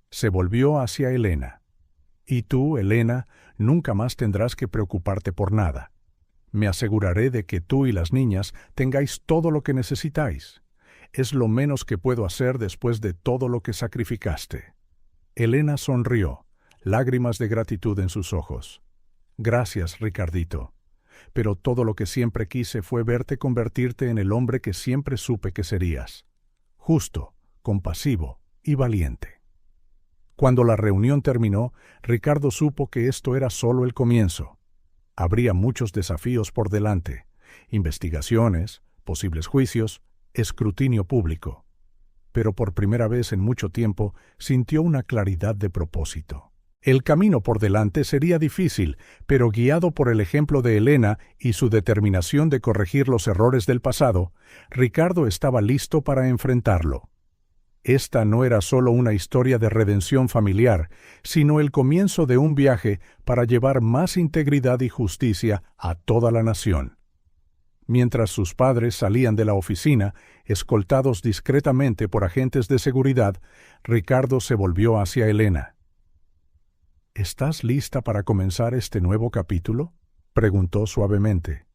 Se volvió hacia Elena. «Y tú, Elena, nunca más tendrás que preocuparte por nada. Me aseguraré de que tú y las niñas tengáis todo lo que necesitáis. Es lo menos que puedo hacer después de todo lo que sacrificaste». Elena sonrió, lágrimas de gratitud en sus ojos. «Gracias, Ricardito. Pero todo lo que siempre quise fue verte convertirte en el hombre que siempre supe que serías. Justo, compasivo y valiente». Cuando la reunión terminó, Ricardo supo que esto era solo el comienzo. Habría muchos desafíos por delante: investigaciones, posibles juicios, escrutinio público. pero por primera vez en mucho tiempo sintió una claridad de propósito. El camino por delante sería difícil, pero guiado por el ejemplo de Elena y su determinación de corregir los errores del pasado, Ricardo estaba listo para enfrentarlo. Esta no era solo una historia de redención familiar, sino el comienzo de un viaje para llevar más integridad y justicia a toda la nación. Mientras sus padres salían de la oficina, escoltados discretamente por agentes de seguridad, Ricardo se volvió hacia Elena. «¿Estás lista para comenzar este nuevo capítulo?», preguntó suavemente.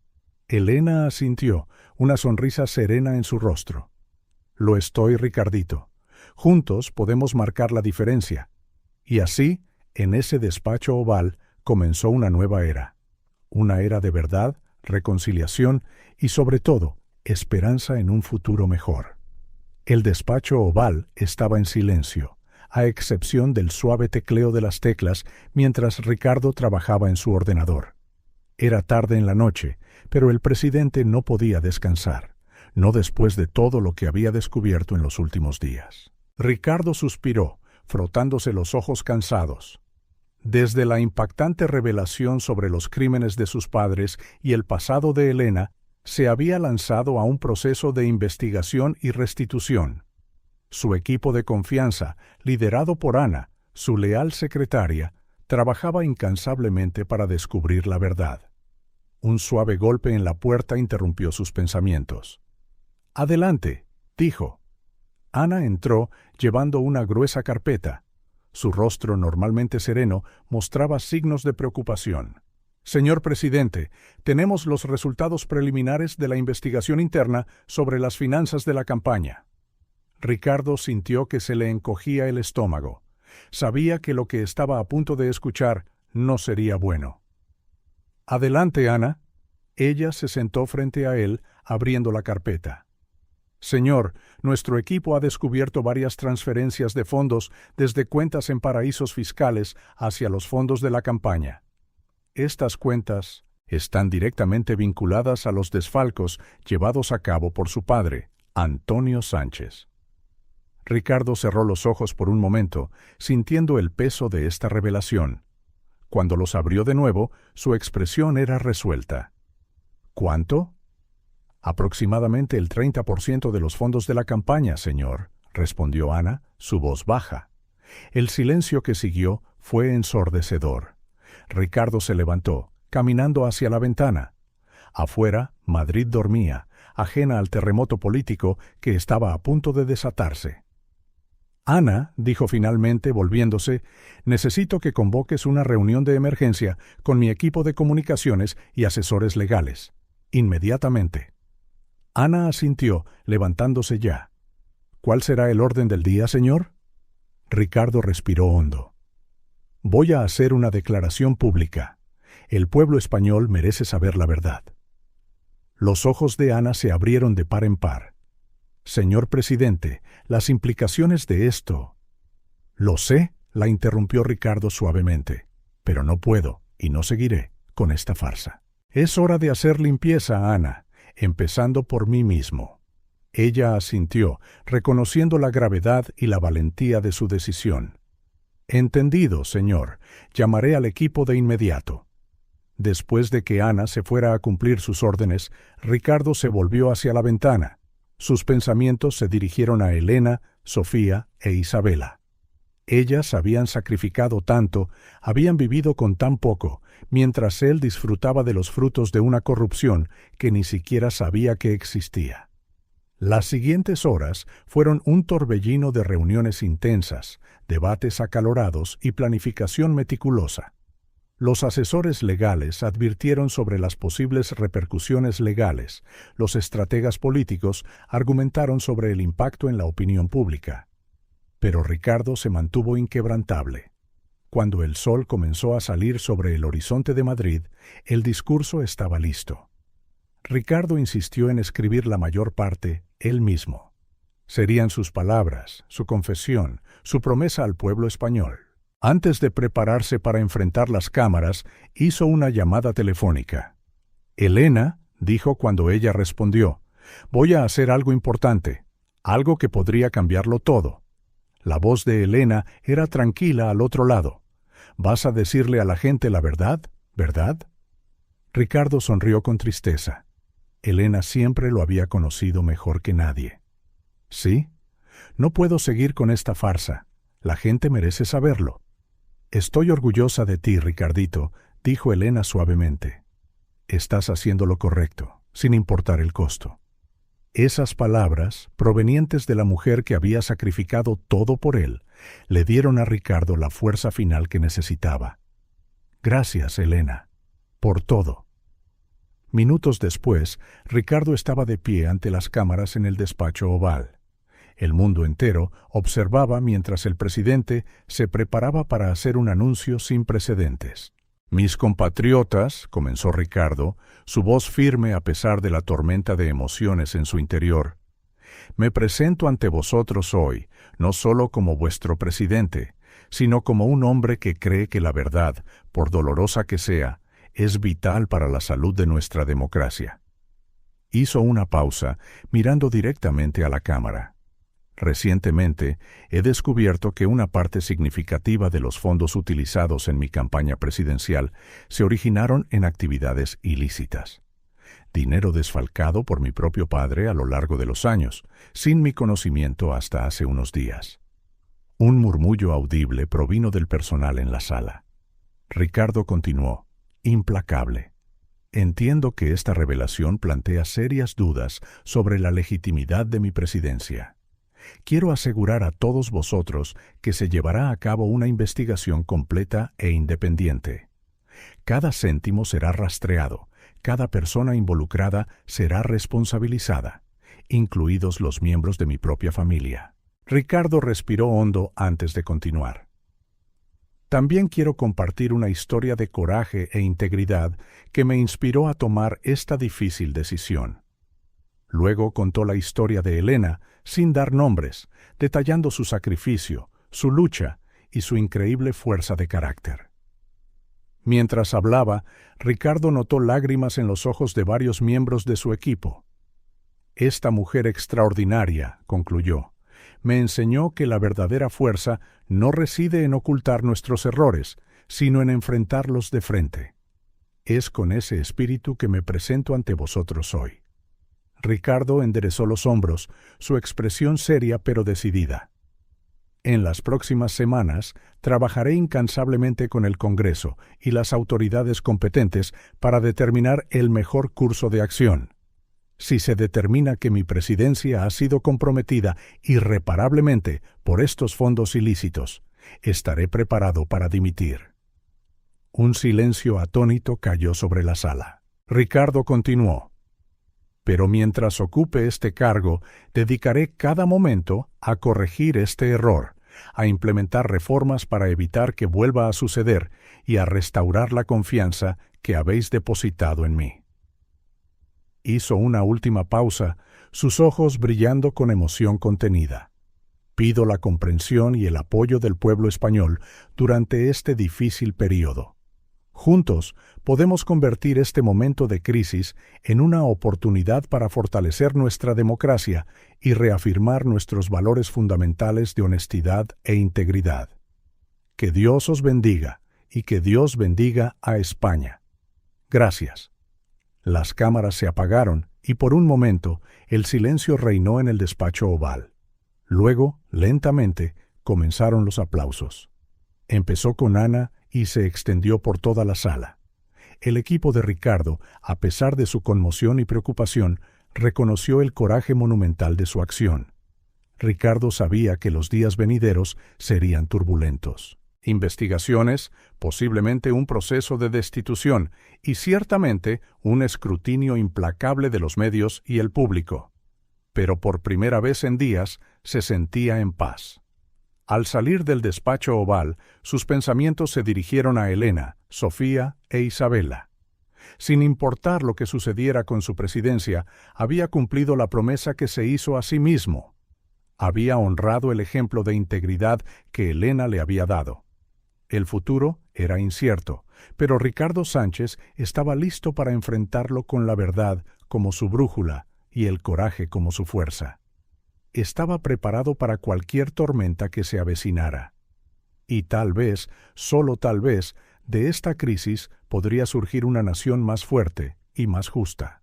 Elena asintió, una sonrisa serena en su rostro. «Lo estoy, Ricardito. Juntos podemos marcar la diferencia». Y así, en ese despacho oval, comenzó una nueva era. Una era de verdad, reconciliación y, sobre todo, esperanza en un futuro mejor. El despacho oval estaba en silencio, a excepción del suave tecleo de las teclas mientras Ricardo trabajaba en su ordenador. Era tarde en la noche, pero el presidente no podía descansar, no después de todo lo que había descubierto en los últimos días. Ricardo suspiró, frotándose los ojos cansados. Desde la impactante revelación sobre los crímenes de sus padres y el pasado de Elena, se había lanzado a un proceso de investigación y restitución. Su equipo de confianza, liderado por Ana, su leal secretaria, trabajaba incansablemente para descubrir la verdad. Un suave golpe en la puerta interrumpió sus pensamientos. «Adelante», dijo. Ana entró llevando una gruesa carpeta. Su rostro, normalmente sereno, mostraba signos de preocupación. «Señor presidente, tenemos los resultados preliminares de la investigación interna sobre las finanzas de la campaña». Ricardo sintió que se le encogía el estómago. Sabía que lo que estaba a punto de escuchar no sería bueno. «Adelante, Ana». Ella se sentó frente a él, abriendo la carpeta. «Señor, nuestro equipo ha descubierto varias transferencias de fondos desde cuentas en paraísos fiscales hacia los fondos de la campaña. Estas cuentas están directamente vinculadas a los desfalcos llevados a cabo por su padre, Antonio Sánchez». Ricardo cerró los ojos por un momento, sintiendo el peso de esta revelación. Cuando los abrió de nuevo, su expresión era resuelta. «¿Cuánto?». «Aproximadamente el 30% de los fondos de la campaña, señor», respondió Ana, su voz baja. El silencio que siguió fue ensordecedor. Ricardo se levantó, caminando hacia la ventana. Afuera, Madrid dormía, ajena al terremoto político que estaba a punto de desatarse. «Ana», dijo finalmente, volviéndose, «necesito que convoques una reunión de emergencia con mi equipo de comunicaciones y asesores legales. Inmediatamente». Ana asintió, levantándose ya. «¿Cuál será el orden del día, señor?». Ricardo respiró hondo. «Voy a hacer una declaración pública. El pueblo español merece saber la verdad». Los ojos de Ana se abrieron de par en par. «Señor presidente, las implicaciones de esto...». «Lo sé», la interrumpió Ricardo suavemente, «pero no puedo, y no seguiré, con esta farsa. Es hora de hacer limpieza, Ana, empezando por mí mismo». Ella asintió, reconociendo la gravedad y la valentía de su decisión. «Entendido, señor. Llamaré al equipo de inmediato». Después de que Ana se fuera a cumplir sus órdenes, Ricardo se volvió hacia la ventana. Sus pensamientos se dirigieron a Elena, Sofía e Isabela. Ellas habían sacrificado tanto, habían vivido con tan poco, mientras él disfrutaba de los frutos de una corrupción que ni siquiera sabía que existía. Las siguientes horas fueron un torbellino de reuniones intensas, debates acalorados y planificación meticulosa. Los asesores legales advirtieron sobre las posibles repercusiones legales, los estrategas políticos argumentaron sobre el impacto en la opinión pública. Pero Ricardo se mantuvo inquebrantable. Cuando el sol comenzó a salir sobre el horizonte de Madrid, el discurso estaba listo. Ricardo insistió en escribir la mayor parte él mismo. Serían sus palabras, su confesión, su promesa al pueblo español. Antes de prepararse para enfrentar las cámaras, hizo una llamada telefónica. «Elena», dijo cuando ella respondió, «voy a hacer algo importante. Algo que podría cambiarlo todo. La voz de Elena era tranquila al otro lado. ¿Vas a decirle a la gente la verdad, verdad? Ricardo sonrió con tristeza. Elena siempre lo había conocido mejor que nadie. ¿Sí? No puedo seguir con esta farsa. La gente merece saberlo. Estoy orgullosa de ti, Ricardito, dijo Elena suavemente. Estás haciendo lo correcto, sin importar el costo. Esas palabras, provenientes de la mujer que había sacrificado todo por él, le dieron a Ricardo la fuerza final que necesitaba. Gracias, Elena, por todo. Minutos después, Ricardo estaba de pie ante las cámaras en el despacho oval. El mundo entero observaba mientras el presidente se preparaba para hacer un anuncio sin precedentes. Mis compatriotas, comenzó Ricardo, su voz firme a pesar de la tormenta de emociones en su interior. Me presento ante vosotros hoy, no solo como vuestro presidente, sino como un hombre que cree que la verdad, por dolorosa que sea, es vital para la salud de nuestra democracia. Hizo una pausa, mirando directamente a la cámara. Recientemente he descubierto que una parte significativa de los fondos utilizados en mi campaña presidencial se originaron en actividades ilícitas. Dinero desfalcado por mi propio padre a lo largo de los años, sin mi conocimiento hasta hace unos días. Un murmullo audible provino del personal en la sala. Ricardo continuó, implacable. Entiendo que esta revelación plantea serias dudas sobre la legitimidad de mi presidencia. Quiero asegurar a todos vosotros que se llevará a cabo una investigación completa e independiente. Cada céntimo será rastreado, cada persona involucrada será responsabilizada, incluidos los miembros de mi propia familia. Ricardo respiró hondo antes de continuar. También quiero compartir una historia de coraje e integridad que me inspiró a tomar esta difícil decisión. Luego contó la historia de Elena, sin dar nombres, detallando su sacrificio, su lucha y su increíble fuerza de carácter. Mientras hablaba, Ricardo notó lágrimas en los ojos de varios miembros de su equipo. Esta mujer extraordinaria, concluyó, me enseñó que la verdadera fuerza no reside en ocultar nuestros errores, sino en enfrentarlos de frente. Es con ese espíritu que me presento ante vosotros hoy. Ricardo enderezó los hombros, su expresión seria pero decidida. En las próximas semanas trabajaré incansablemente con el Congreso y las autoridades competentes para determinar el mejor curso de acción. Si se determina que mi presidencia ha sido comprometida irreparablemente por estos fondos ilícitos, estaré preparado para dimitir. Un silencio atónito cayó sobre la sala. Ricardo continuó. Pero mientras ocupe este cargo, dedicaré cada momento a corregir este error, a implementar reformas para evitar que vuelva a suceder y a restaurar la confianza que habéis depositado en mí. Hizo una última pausa, sus ojos brillando con emoción contenida. Pido la comprensión y el apoyo del pueblo español durante este difícil período. Juntos podemos convertir este momento de crisis en una oportunidad para fortalecer nuestra democracia y reafirmar nuestros valores fundamentales de honestidad e integridad. Que Dios os bendiga y que Dios bendiga a España. Gracias. Las cámaras se apagaron y por un momento el silencio reinó en el despacho oval. Luego, lentamente, comenzaron los aplausos. Empezó con Ana y se extendió por toda la sala. El equipo de Ricardo, a pesar de su conmoción y preocupación, reconoció el coraje monumental de su acción. Ricardo sabía que los días venideros serían turbulentos. Investigaciones, posiblemente un proceso de destitución y ciertamente un escrutinio implacable de los medios y el público. Pero por primera vez en días se sentía en paz. Al salir del despacho oval, sus pensamientos se dirigieron a Elena, Sofía e Isabela. Sin importar lo que sucediera con su presidencia, había cumplido la promesa que se hizo a sí mismo. Había honrado el ejemplo de integridad que Elena le había dado. El futuro era incierto, pero Ricardo Sánchez estaba listo para enfrentarlo con la verdad como su brújula y el coraje como su fuerza. estaba preparado para cualquier tormenta que se avecinara. Y tal vez, solo tal vez, de esta crisis podría surgir una nación más fuerte y más justa.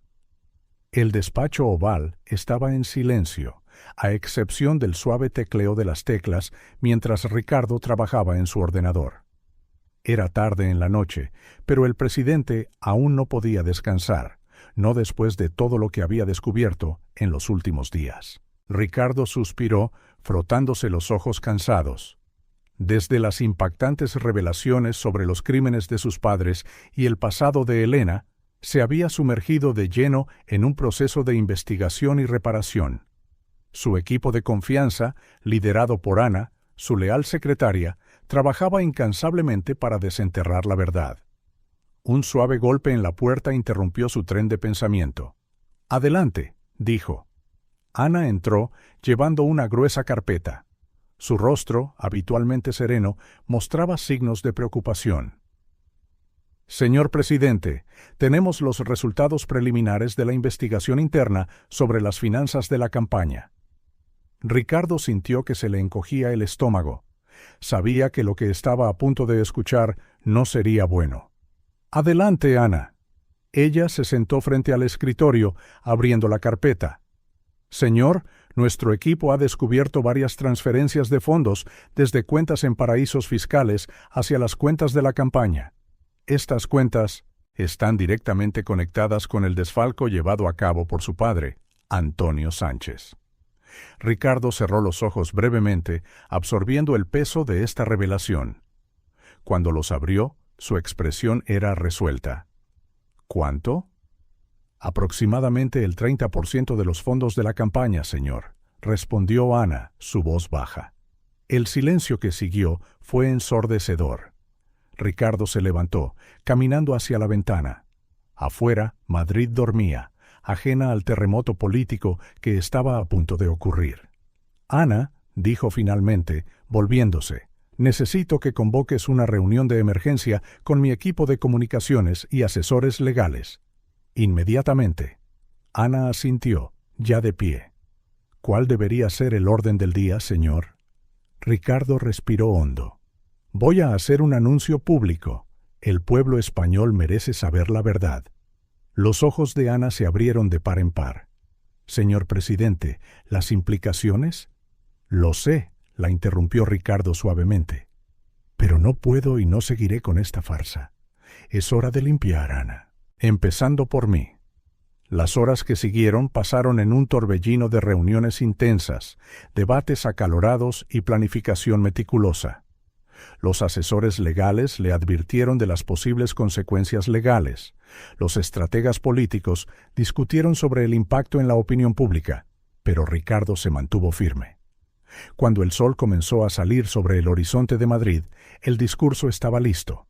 El despacho oval estaba en silencio, a excepción del suave tecleo de las teclas mientras Ricardo trabajaba en su ordenador. Era tarde en la noche, pero el presidente aún no podía descansar, no después de todo lo que había descubierto en los últimos días. Ricardo suspiró, frotándose los ojos cansados. Desde las impactantes revelaciones sobre los crímenes de sus padres y el pasado de Elena, se había sumergido de lleno en un proceso de investigación y reparación. Su equipo de confianza, liderado por Ana, su leal secretaria, trabajaba incansablemente para desenterrar la verdad. Un suave golpe en la puerta interrumpió su tren de pensamiento. «Adelante», dijo. Ana entró, llevando una gruesa carpeta. Su rostro, habitualmente sereno, mostraba signos de preocupación. «Señor presidente, tenemos los resultados preliminares de la investigación interna sobre las finanzas de la campaña». Ricardo sintió que se le encogía el estómago. Sabía que lo que estaba a punto de escuchar no sería bueno. «Adelante, Ana». Ella se sentó frente al escritorio, abriendo la carpeta. «Señor, nuestro equipo ha descubierto varias transferencias de fondos desde cuentas en paraísos fiscales hacia las cuentas de la campaña. Estas cuentas están directamente conectadas con el desfalco llevado a cabo por su padre, Antonio Sánchez». Ricardo cerró los ojos brevemente, absorbiendo el peso de esta revelación. Cuando los abrió, su expresión era resuelta. «¿Cuánto?» «Aproximadamente el 30% de los fondos de la campaña, señor», respondió Ana, su voz baja. El silencio que siguió fue ensordecedor. Ricardo se levantó, caminando hacia la ventana. Afuera, Madrid dormía, ajena al terremoto político que estaba a punto de ocurrir. «Ana», dijo finalmente, volviéndose, «necesito que convoques una reunión de emergencia con mi equipo de comunicaciones y asesores legales». Inmediatamente. Ana asintió, ya de pie. «¿Cuál debería ser el orden del día, señor?» Ricardo respiró hondo. «Voy a hacer un anuncio público. El pueblo español merece saber la verdad». Los ojos de Ana se abrieron de par en par. «Señor presidente, ¿las implicaciones?» «Lo sé», la interrumpió Ricardo suavemente. «Pero no puedo y no seguiré con esta farsa. Es hora de limpiar, Ana. Empezando por mí». Las horas que siguieron pasaron en un torbellino de reuniones intensas, debates acalorados y planificación meticulosa. Los asesores legales le advirtieron de las posibles consecuencias legales. Los estrategas políticos discutieron sobre el impacto en la opinión pública, pero Ricardo se mantuvo firme. Cuando el sol comenzó a salir sobre el horizonte de Madrid, el discurso estaba listo.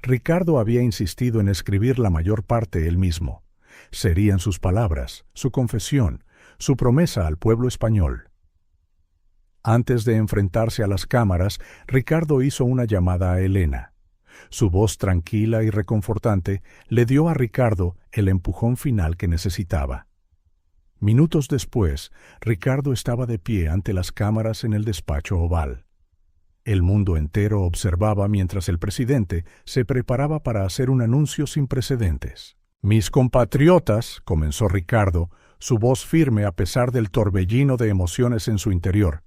Ricardo había insistido en escribir la mayor parte él mismo. Serían sus palabras, su confesión, su promesa al pueblo español. Antes de enfrentarse a las cámaras, Ricardo hizo una llamada a Elena. Su voz tranquila y reconfortante le dio a Ricardo el empujón final que necesitaba. Minutos después, Ricardo estaba de pie ante las cámaras en el despacho oval. El mundo entero observaba mientras el presidente se preparaba para hacer un anuncio sin precedentes. «Mis compatriotas», comenzó Ricardo, su voz firme a pesar del torbellino de emociones en su interior,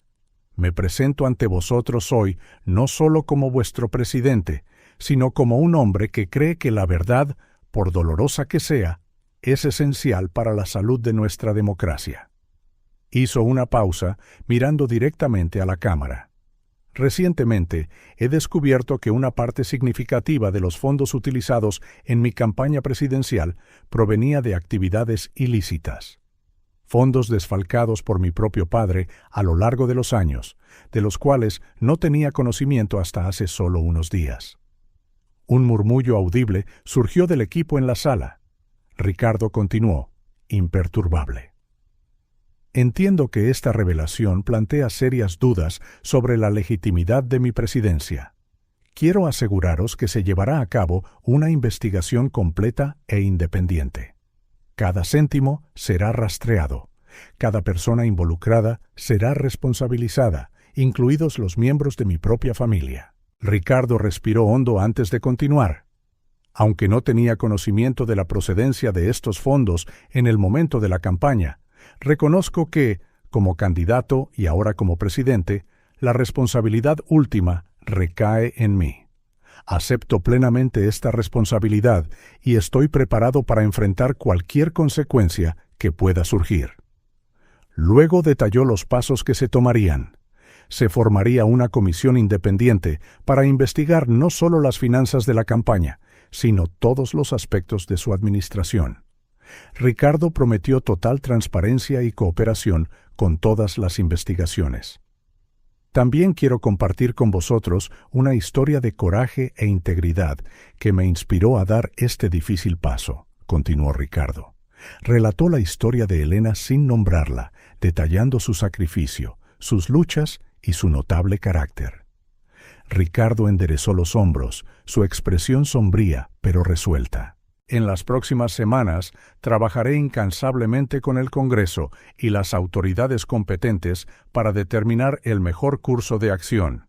«me presento ante vosotros hoy no solo como vuestro presidente, sino como un hombre que cree que la verdad, por dolorosa que sea, es esencial para la salud de nuestra democracia». Hizo una pausa, mirando directamente a la cámara. «Recientemente he descubierto que una parte significativa de los fondos utilizados en mi campaña presidencial provenía de actividades ilícitas. Fondos desfalcados por mi propio padre a lo largo de los años, de los cuales no tenía conocimiento hasta hace solo unos días». Un murmullo audible surgió del equipo en la sala. Ricardo continuó, imperturbable. «Entiendo que esta revelación plantea serias dudas sobre la legitimidad de mi presidencia. Quiero aseguraros que se llevará a cabo una investigación completa e independiente. Cada céntimo será rastreado. Cada persona involucrada será responsabilizada, incluidos los miembros de mi propia familia. Ricardo respiró hondo antes de continuar. Aunque no tenía conocimiento de la procedencia de estos fondos en el momento de la campaña, reconozco que, como candidato y ahora como presidente, la responsabilidad última recae en mí. Acepto plenamente esta responsabilidad y estoy preparado para enfrentar cualquier consecuencia que pueda surgir. Luego detalló los pasos que se tomarían. Se formaría una comisión independiente para investigar no solo las finanzas de la campaña, sino todos los aspectos de su administración. Ricardo prometió total transparencia y cooperación con todas las investigaciones. También quiero compartir con vosotros una historia de coraje e integridad que me inspiró a dar este difícil paso, continuó Ricardo. Relató la historia de Elena sin nombrarla, detallando su sacrificio, sus luchas y su notable carácter. Ricardo enderezó los hombros, su expresión sombría pero resuelta. En las próximas semanas trabajaré incansablemente con el Congreso y las autoridades competentes para determinar el mejor curso de acción.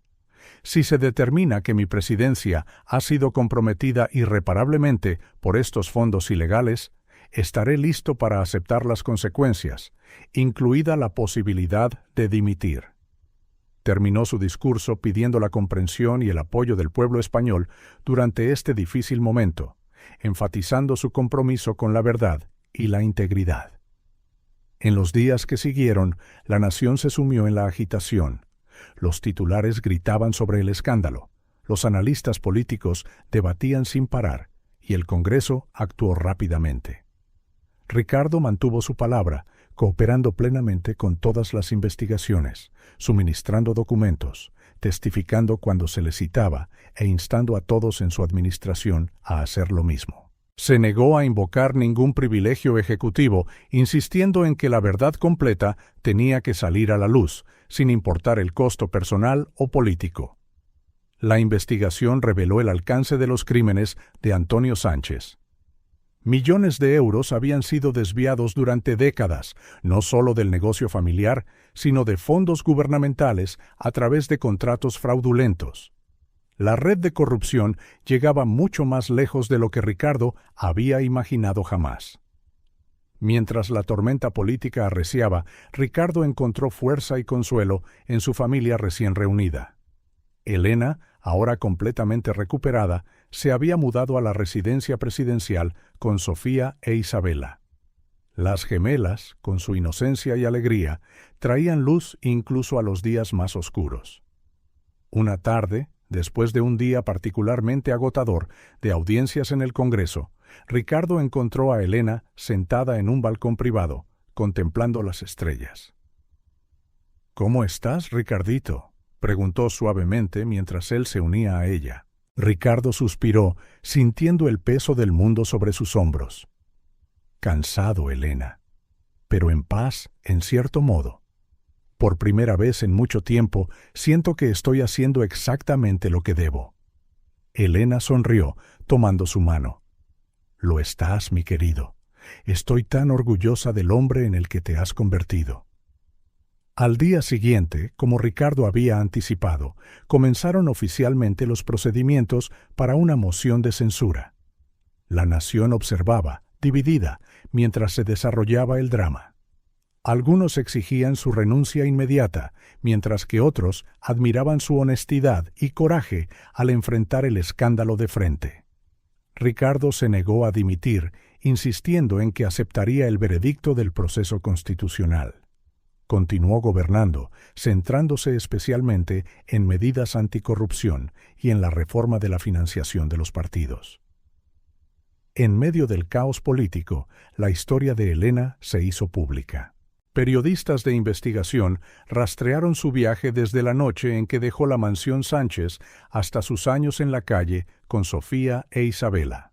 Si se determina que mi presidencia ha sido comprometida irreparablemente por estos fondos ilegales, estaré listo para aceptar las consecuencias, incluida la posibilidad de dimitir. Terminó su discurso pidiendo la comprensión y el apoyo del pueblo español durante este difícil momento, enfatizando su compromiso con la verdad y la integridad. En los días que siguieron, la nación se sumió en la agitación. Los titulares gritaban sobre el escándalo, los analistas políticos debatían sin parar y el Congreso actuó rápidamente. Ricardo mantuvo su palabra, cooperando plenamente con todas las investigaciones, suministrando documentos, testificando cuando se le citaba e instando a todos en su administración a hacer lo mismo. Se negó a invocar ningún privilegio ejecutivo, insistiendo en que la verdad completa tenía que salir a la luz, sin importar el costo personal o político. La investigación reveló el alcance de los crímenes de Antonio Sánchez. Millones de euros habían sido desviados durante décadas, no solo del negocio familiar, sino de fondos gubernamentales a través de contratos fraudulentos. La red de corrupción llegaba mucho más lejos de lo que Ricardo había imaginado jamás. Mientras la tormenta política arreciaba, Ricardo encontró fuerza y consuelo en su familia recién reunida. Elena, ahora completamente recuperada, se había mudado a la residencia presidencial con Sofía e Isabela. Las gemelas, con su inocencia y alegría, traían luz incluso a los días más oscuros. Una tarde, después de un día particularmente agotador de audiencias en el Congreso, Ricardo encontró a Elena sentada en un balcón privado, contemplando las estrellas. «¿Cómo estás, Ricardito?», preguntó suavemente mientras él se unía a ella. Ricardo suspiró, sintiendo el peso del mundo sobre sus hombros. Cansado, Elena, pero en paz, en cierto modo. Por primera vez en mucho tiempo, siento que estoy haciendo exactamente lo que debo. Elena sonrió, tomando su mano. Lo estás, mi querido. Estoy tan orgullosa del hombre en el que te has convertido. Al día siguiente, como Ricardo había anticipado, comenzaron oficialmente los procedimientos para una moción de censura. La nación observaba, dividida, mientras se desarrollaba el drama. Algunos exigían su renuncia inmediata, mientras que otros admiraban su honestidad y coraje al enfrentar el escándalo de frente. Ricardo se negó a dimitir, insistiendo en que aceptaría el veredicto del proceso constitucional. Continuó gobernando, centrándose especialmente en medidas anticorrupción y en la reforma de la financiación de los partidos. En medio del caos político, la historia de Elena se hizo pública. Periodistas de investigación rastrearon su viaje desde la noche en que dejó la mansión Sánchez hasta sus años en la calle con Sofía e Isabela.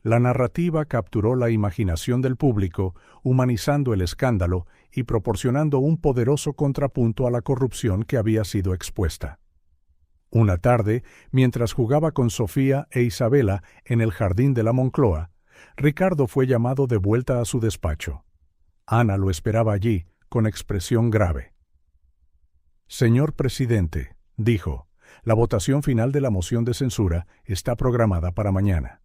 La narrativa capturó la imaginación del público, humanizando el escándalo y proporcionando un poderoso contrapunto a la corrupción que había sido expuesta. Una tarde, mientras jugaba con Sofía e Isabela en el jardín de la Moncloa, Ricardo fue llamado de vuelta a su despacho. Ana lo esperaba allí, con expresión grave. «Señor presidente», dijo, «la votación final de la moción de censura está programada para mañana».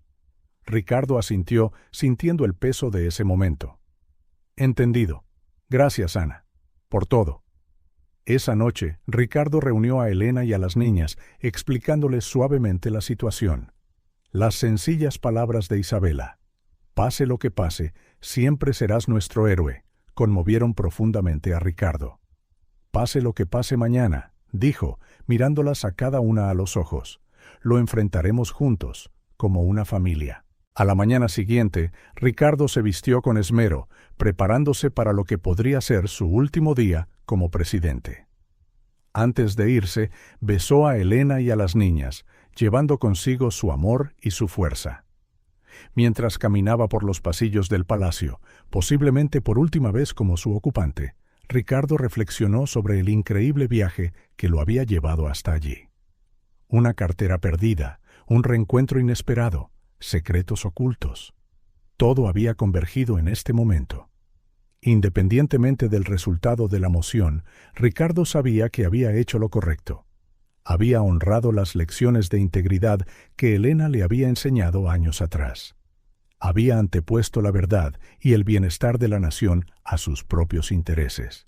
Ricardo asintió, sintiendo el peso de ese momento. «Entendido. Gracias, Ana. Por todo». Esa noche, Ricardo reunió a Elena y a las niñas, explicándoles suavemente la situación. Las sencillas palabras de Isabela, «Pase lo que pase, siempre serás nuestro héroe», conmovieron profundamente a Ricardo. «Pase lo que pase mañana», dijo, mirándolas a cada una a los ojos, «lo enfrentaremos juntos, como una familia». A la mañana siguiente, Ricardo se vistió con esmero, preparándose para lo que podría ser su último día como presidente. Antes de irse, besó a Elena y a las niñas, llevando consigo su amor y su fuerza. Mientras caminaba por los pasillos del palacio, posiblemente por última vez como su ocupante, Ricardo reflexionó sobre el increíble viaje que lo había llevado hasta allí. Una cartera perdida, un reencuentro inesperado, secretos ocultos. Todo había convergido en este momento. Independientemente del resultado de la moción, Ricardo sabía que había hecho lo correcto. Había honrado las lecciones de integridad que Elena le había enseñado años atrás. Había antepuesto la verdad y el bienestar de la nación a sus propios intereses.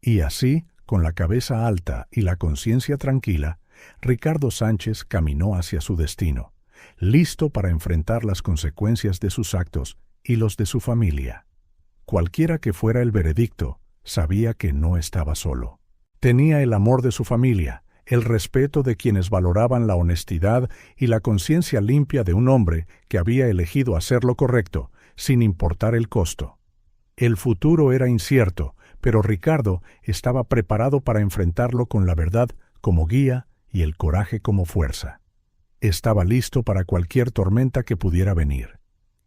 Y así, con la cabeza alta y la conciencia tranquila, Ricardo Sánchez caminó hacia su destino, listo para enfrentar las consecuencias de sus actos y los de su familia. Cualquiera que fuera el veredicto, sabía que no estaba solo. Tenía el amor de su familia, el respeto de quienes valoraban la honestidad y la conciencia limpia de un hombre que había elegido hacer lo correcto, sin importar el costo. El futuro era incierto, pero Ricardo estaba preparado para enfrentarlo con la verdad como guía y el coraje como fuerza. Estaba listo para cualquier tormenta que pudiera venir.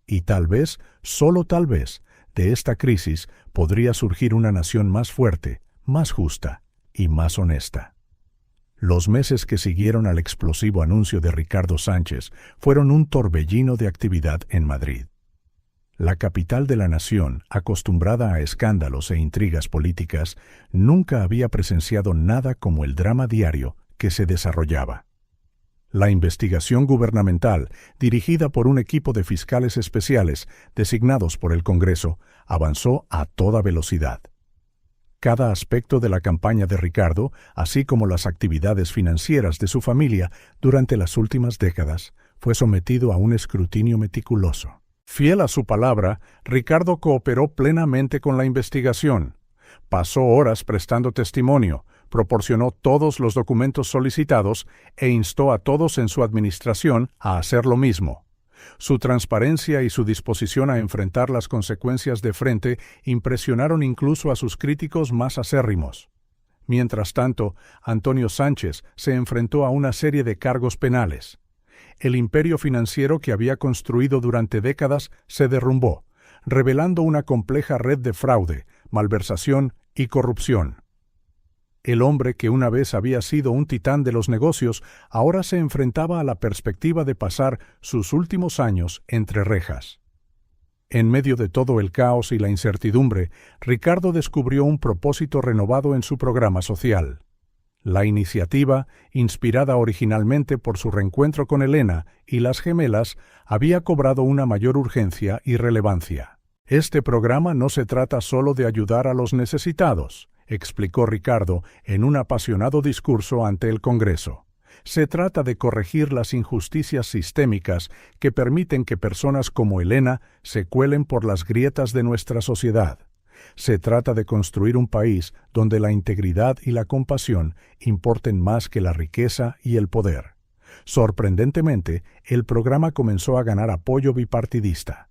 Y tal vez, solo tal vez, de esta crisis podría surgir una nación más fuerte, más justa y más honesta. Los meses que siguieron al explosivo anuncio de Ricardo Sánchez fueron un torbellino de actividad en Madrid. La capital de la nación, acostumbrada a escándalos e intrigas políticas, nunca había presenciado nada como el drama diario que se desarrollaba. La investigación gubernamental, dirigida por un equipo de fiscales especiales designados por el Congreso, avanzó a toda velocidad. Cada aspecto de la campaña de Ricardo, así como las actividades financieras de su familia durante las últimas décadas, fue sometido a un escrutinio meticuloso. Fiel a su palabra, Ricardo cooperó plenamente con la investigación. Pasó horas prestando testimonio, proporcionó todos los documentos solicitados e instó a todos en su administración a hacer lo mismo. Su transparencia y su disposición a enfrentar las consecuencias de frente impresionaron incluso a sus críticos más acérrimos. Mientras tanto, Antonio Sánchez se enfrentó a una serie de cargos penales. El imperio financiero que había construido durante décadas se derrumbó, revelando una compleja red de fraude, malversación y corrupción. El hombre que una vez había sido un titán de los negocios, ahora se enfrentaba a la perspectiva de pasar sus últimos años entre rejas. En medio de todo el caos y la incertidumbre, Ricardo descubrió un propósito renovado en su programa social. La iniciativa, inspirada originalmente por su reencuentro con Elena y las gemelas, había cobrado una mayor urgencia y relevancia. Este programa no se trata solo de ayudar a los necesitados, explicó Ricardo en un apasionado discurso ante el Congreso. Se trata de corregir las injusticias sistémicas que permiten que personas como Elena se cuelen por las grietas de nuestra sociedad. Se trata de construir un país donde la integridad y la compasión importen más que la riqueza y el poder. Sorprendentemente, el programa comenzó a ganar apoyo bipartidista.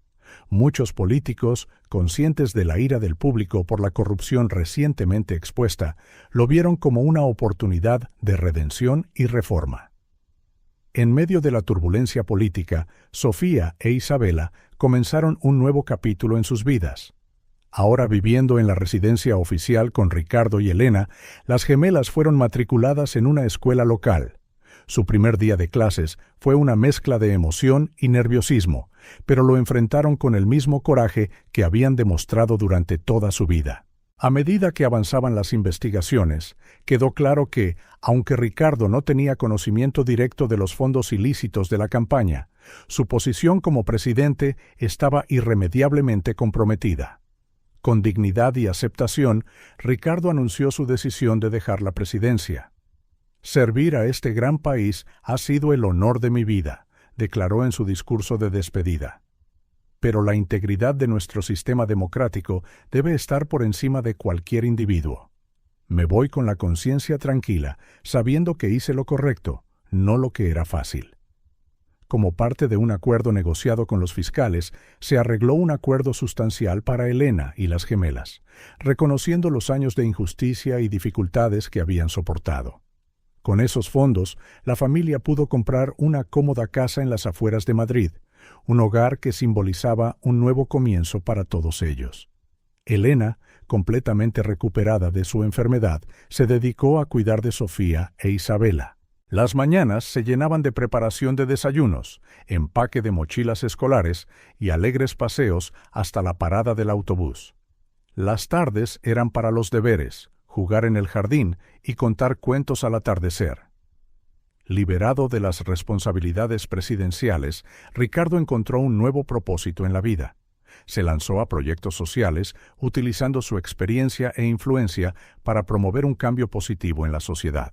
Muchos políticos, conscientes de la ira del público por la corrupción recientemente expuesta, lo vieron como una oportunidad de redención y reforma. En medio de la turbulencia política, Sofía e Isabela comenzaron un nuevo capítulo en sus vidas. Ahora viviendo en la residencia oficial con Ricardo y Elena, las gemelas fueron matriculadas en una escuela local. Su primer día de clases fue una mezcla de emoción y nerviosismo, pero lo enfrentaron con el mismo coraje que habían demostrado durante toda su vida. A medida que avanzaban las investigaciones, quedó claro que, aunque Ricardo no tenía conocimiento directo de los fondos ilícitos de la campaña, su posición como presidente estaba irremediablemente comprometida. Con dignidad y aceptación, Ricardo anunció su decisión de dejar la presidencia. «Servir a este gran país ha sido el honor de mi vida», declaró en su discurso de despedida. Pero la integridad de nuestro sistema democrático debe estar por encima de cualquier individuo. Me voy con la conciencia tranquila, sabiendo que hice lo correcto, no lo que era fácil. Como parte de un acuerdo negociado con los fiscales, se arregló un acuerdo sustancial para Elena y las gemelas, reconociendo los años de injusticia y dificultades que habían soportado. Con esos fondos, la familia pudo comprar una cómoda casa en las afueras de Madrid, un hogar que simbolizaba un nuevo comienzo para todos ellos. Elena, completamente recuperada de su enfermedad, se dedicó a cuidar de Sofía e Isabela. Las mañanas se llenaban de preparación de desayunos, empaque de mochilas escolares y alegres paseos hasta la parada del autobús. Las tardes eran para los deberes, jugar en el jardín y contar cuentos al atardecer. Liberado de las responsabilidades presidenciales, Ricardo encontró un nuevo propósito en la vida. Se lanzó a proyectos sociales, utilizando su experiencia e influencia para promover un cambio positivo en la sociedad.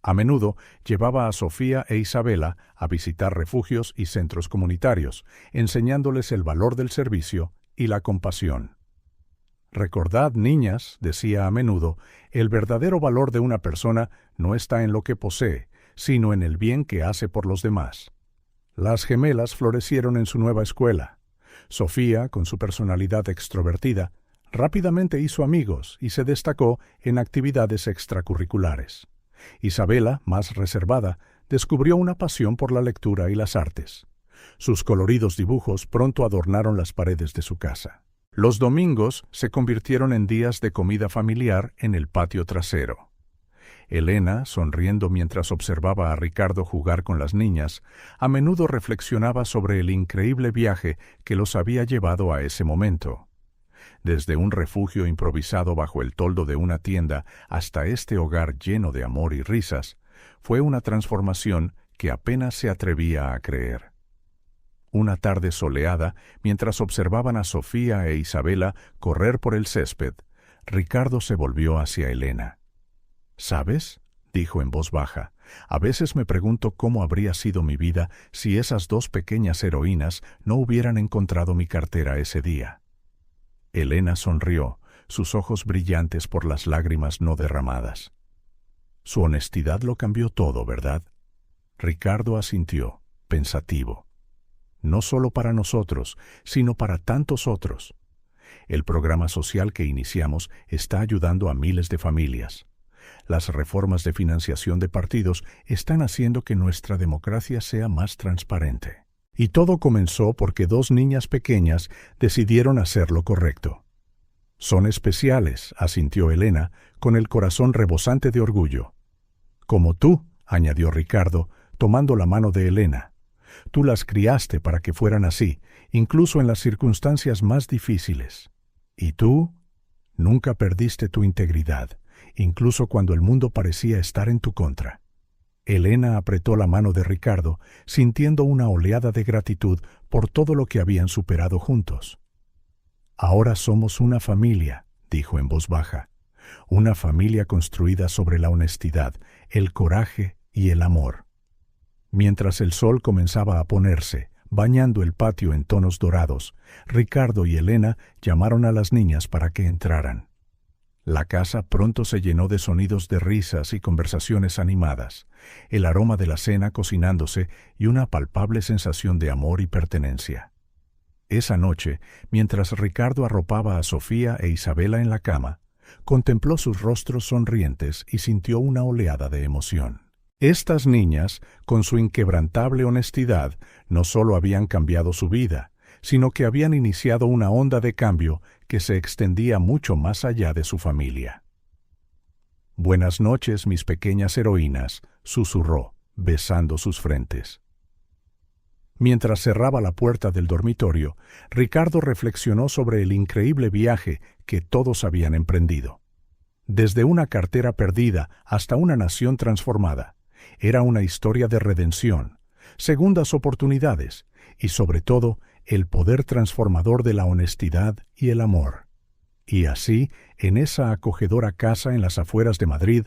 A menudo llevaba a Sofía e Isabela a visitar refugios y centros comunitarios, enseñándoles el valor del servicio y la compasión. «Recordad, niñas», decía a menudo, «el verdadero valor de una persona no está en lo que posee, sino en el bien que hace por los demás». Las gemelas florecieron en su nueva escuela. Sofía, con su personalidad extrovertida, rápidamente hizo amigos y se destacó en actividades extracurriculares. Isabela, más reservada, descubrió una pasión por la lectura y las artes. Sus coloridos dibujos pronto adornaron las paredes de su casa. Los domingos se convirtieron en días de comida familiar en el patio trasero. Elena, sonriendo mientras observaba a Ricardo jugar con las niñas, a menudo reflexionaba sobre el increíble viaje que los había llevado a ese momento. Desde un refugio improvisado bajo el toldo de una tienda hasta este hogar lleno de amor y risas, fue una transformación que apenas se atrevía a creer. Una tarde soleada, mientras observaban a Sofía e Isabela correr por el césped, Ricardo se volvió hacia Elena. «¿Sabes?», dijo en voz baja, «a veces me pregunto cómo habría sido mi vida si esas dos pequeñas heroínas no hubieran encontrado mi cartera ese día». Elena sonrió, sus ojos brillantes por las lágrimas no derramadas. Su honestidad lo cambió todo, ¿verdad? Ricardo asintió, pensativo. No solo para nosotros, sino para tantos otros. El programa social que iniciamos está ayudando a miles de familias. Las reformas de financiación de partidos están haciendo que nuestra democracia sea más transparente. Y todo comenzó porque dos niñas pequeñas decidieron hacer lo correcto. «Son especiales», asintió Elena, con el corazón rebosante de orgullo. «Como tú», añadió Ricardo, tomando la mano de Elena. «Tú las criaste para que fueran así, incluso en las circunstancias más difíciles. Y tú nunca perdiste tu integridad, incluso cuando el mundo parecía estar en tu contra». Elena apretó la mano de Ricardo, sintiendo una oleada de gratitud por todo lo que habían superado juntos. «Ahora somos una familia», dijo en voz baja, «una familia construida sobre la honestidad, el coraje y el amor». Mientras el sol comenzaba a ponerse, bañando el patio en tonos dorados, Ricardo y Elena llamaron a las niñas para que entraran. La casa pronto se llenó de sonidos de risas y conversaciones animadas, el aroma de la cena cocinándose y una palpable sensación de amor y pertenencia. Esa noche, mientras Ricardo arropaba a Sofía e Isabela en la cama, contempló sus rostros sonrientes y sintió una oleada de emoción. Estas niñas, con su inquebrantable honestidad, no solo habían cambiado su vida, sino que habían iniciado una onda de cambio que se extendía mucho más allá de su familia. «Buenas noches, mis pequeñas heroínas», susurró, besando sus frentes. Mientras cerraba la puerta del dormitorio, Ricardo reflexionó sobre el increíble viaje que todos habían emprendido. Desde una cartera perdida hasta una nación transformada, era una historia de redención, segundas oportunidades y, sobre todo, el poder transformador de la honestidad y el amor. Y así, en esa acogedora casa en las afueras de Madrid,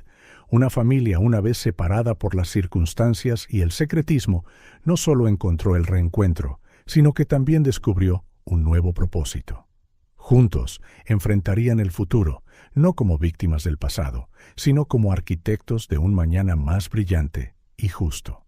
una familia una vez separada por las circunstancias y el secretismo, no solo encontró el reencuentro, sino que también descubrió un nuevo propósito. Juntos enfrentarían el futuro, no como víctimas del pasado, sino como arquitectos de un mañana más brillante y justo.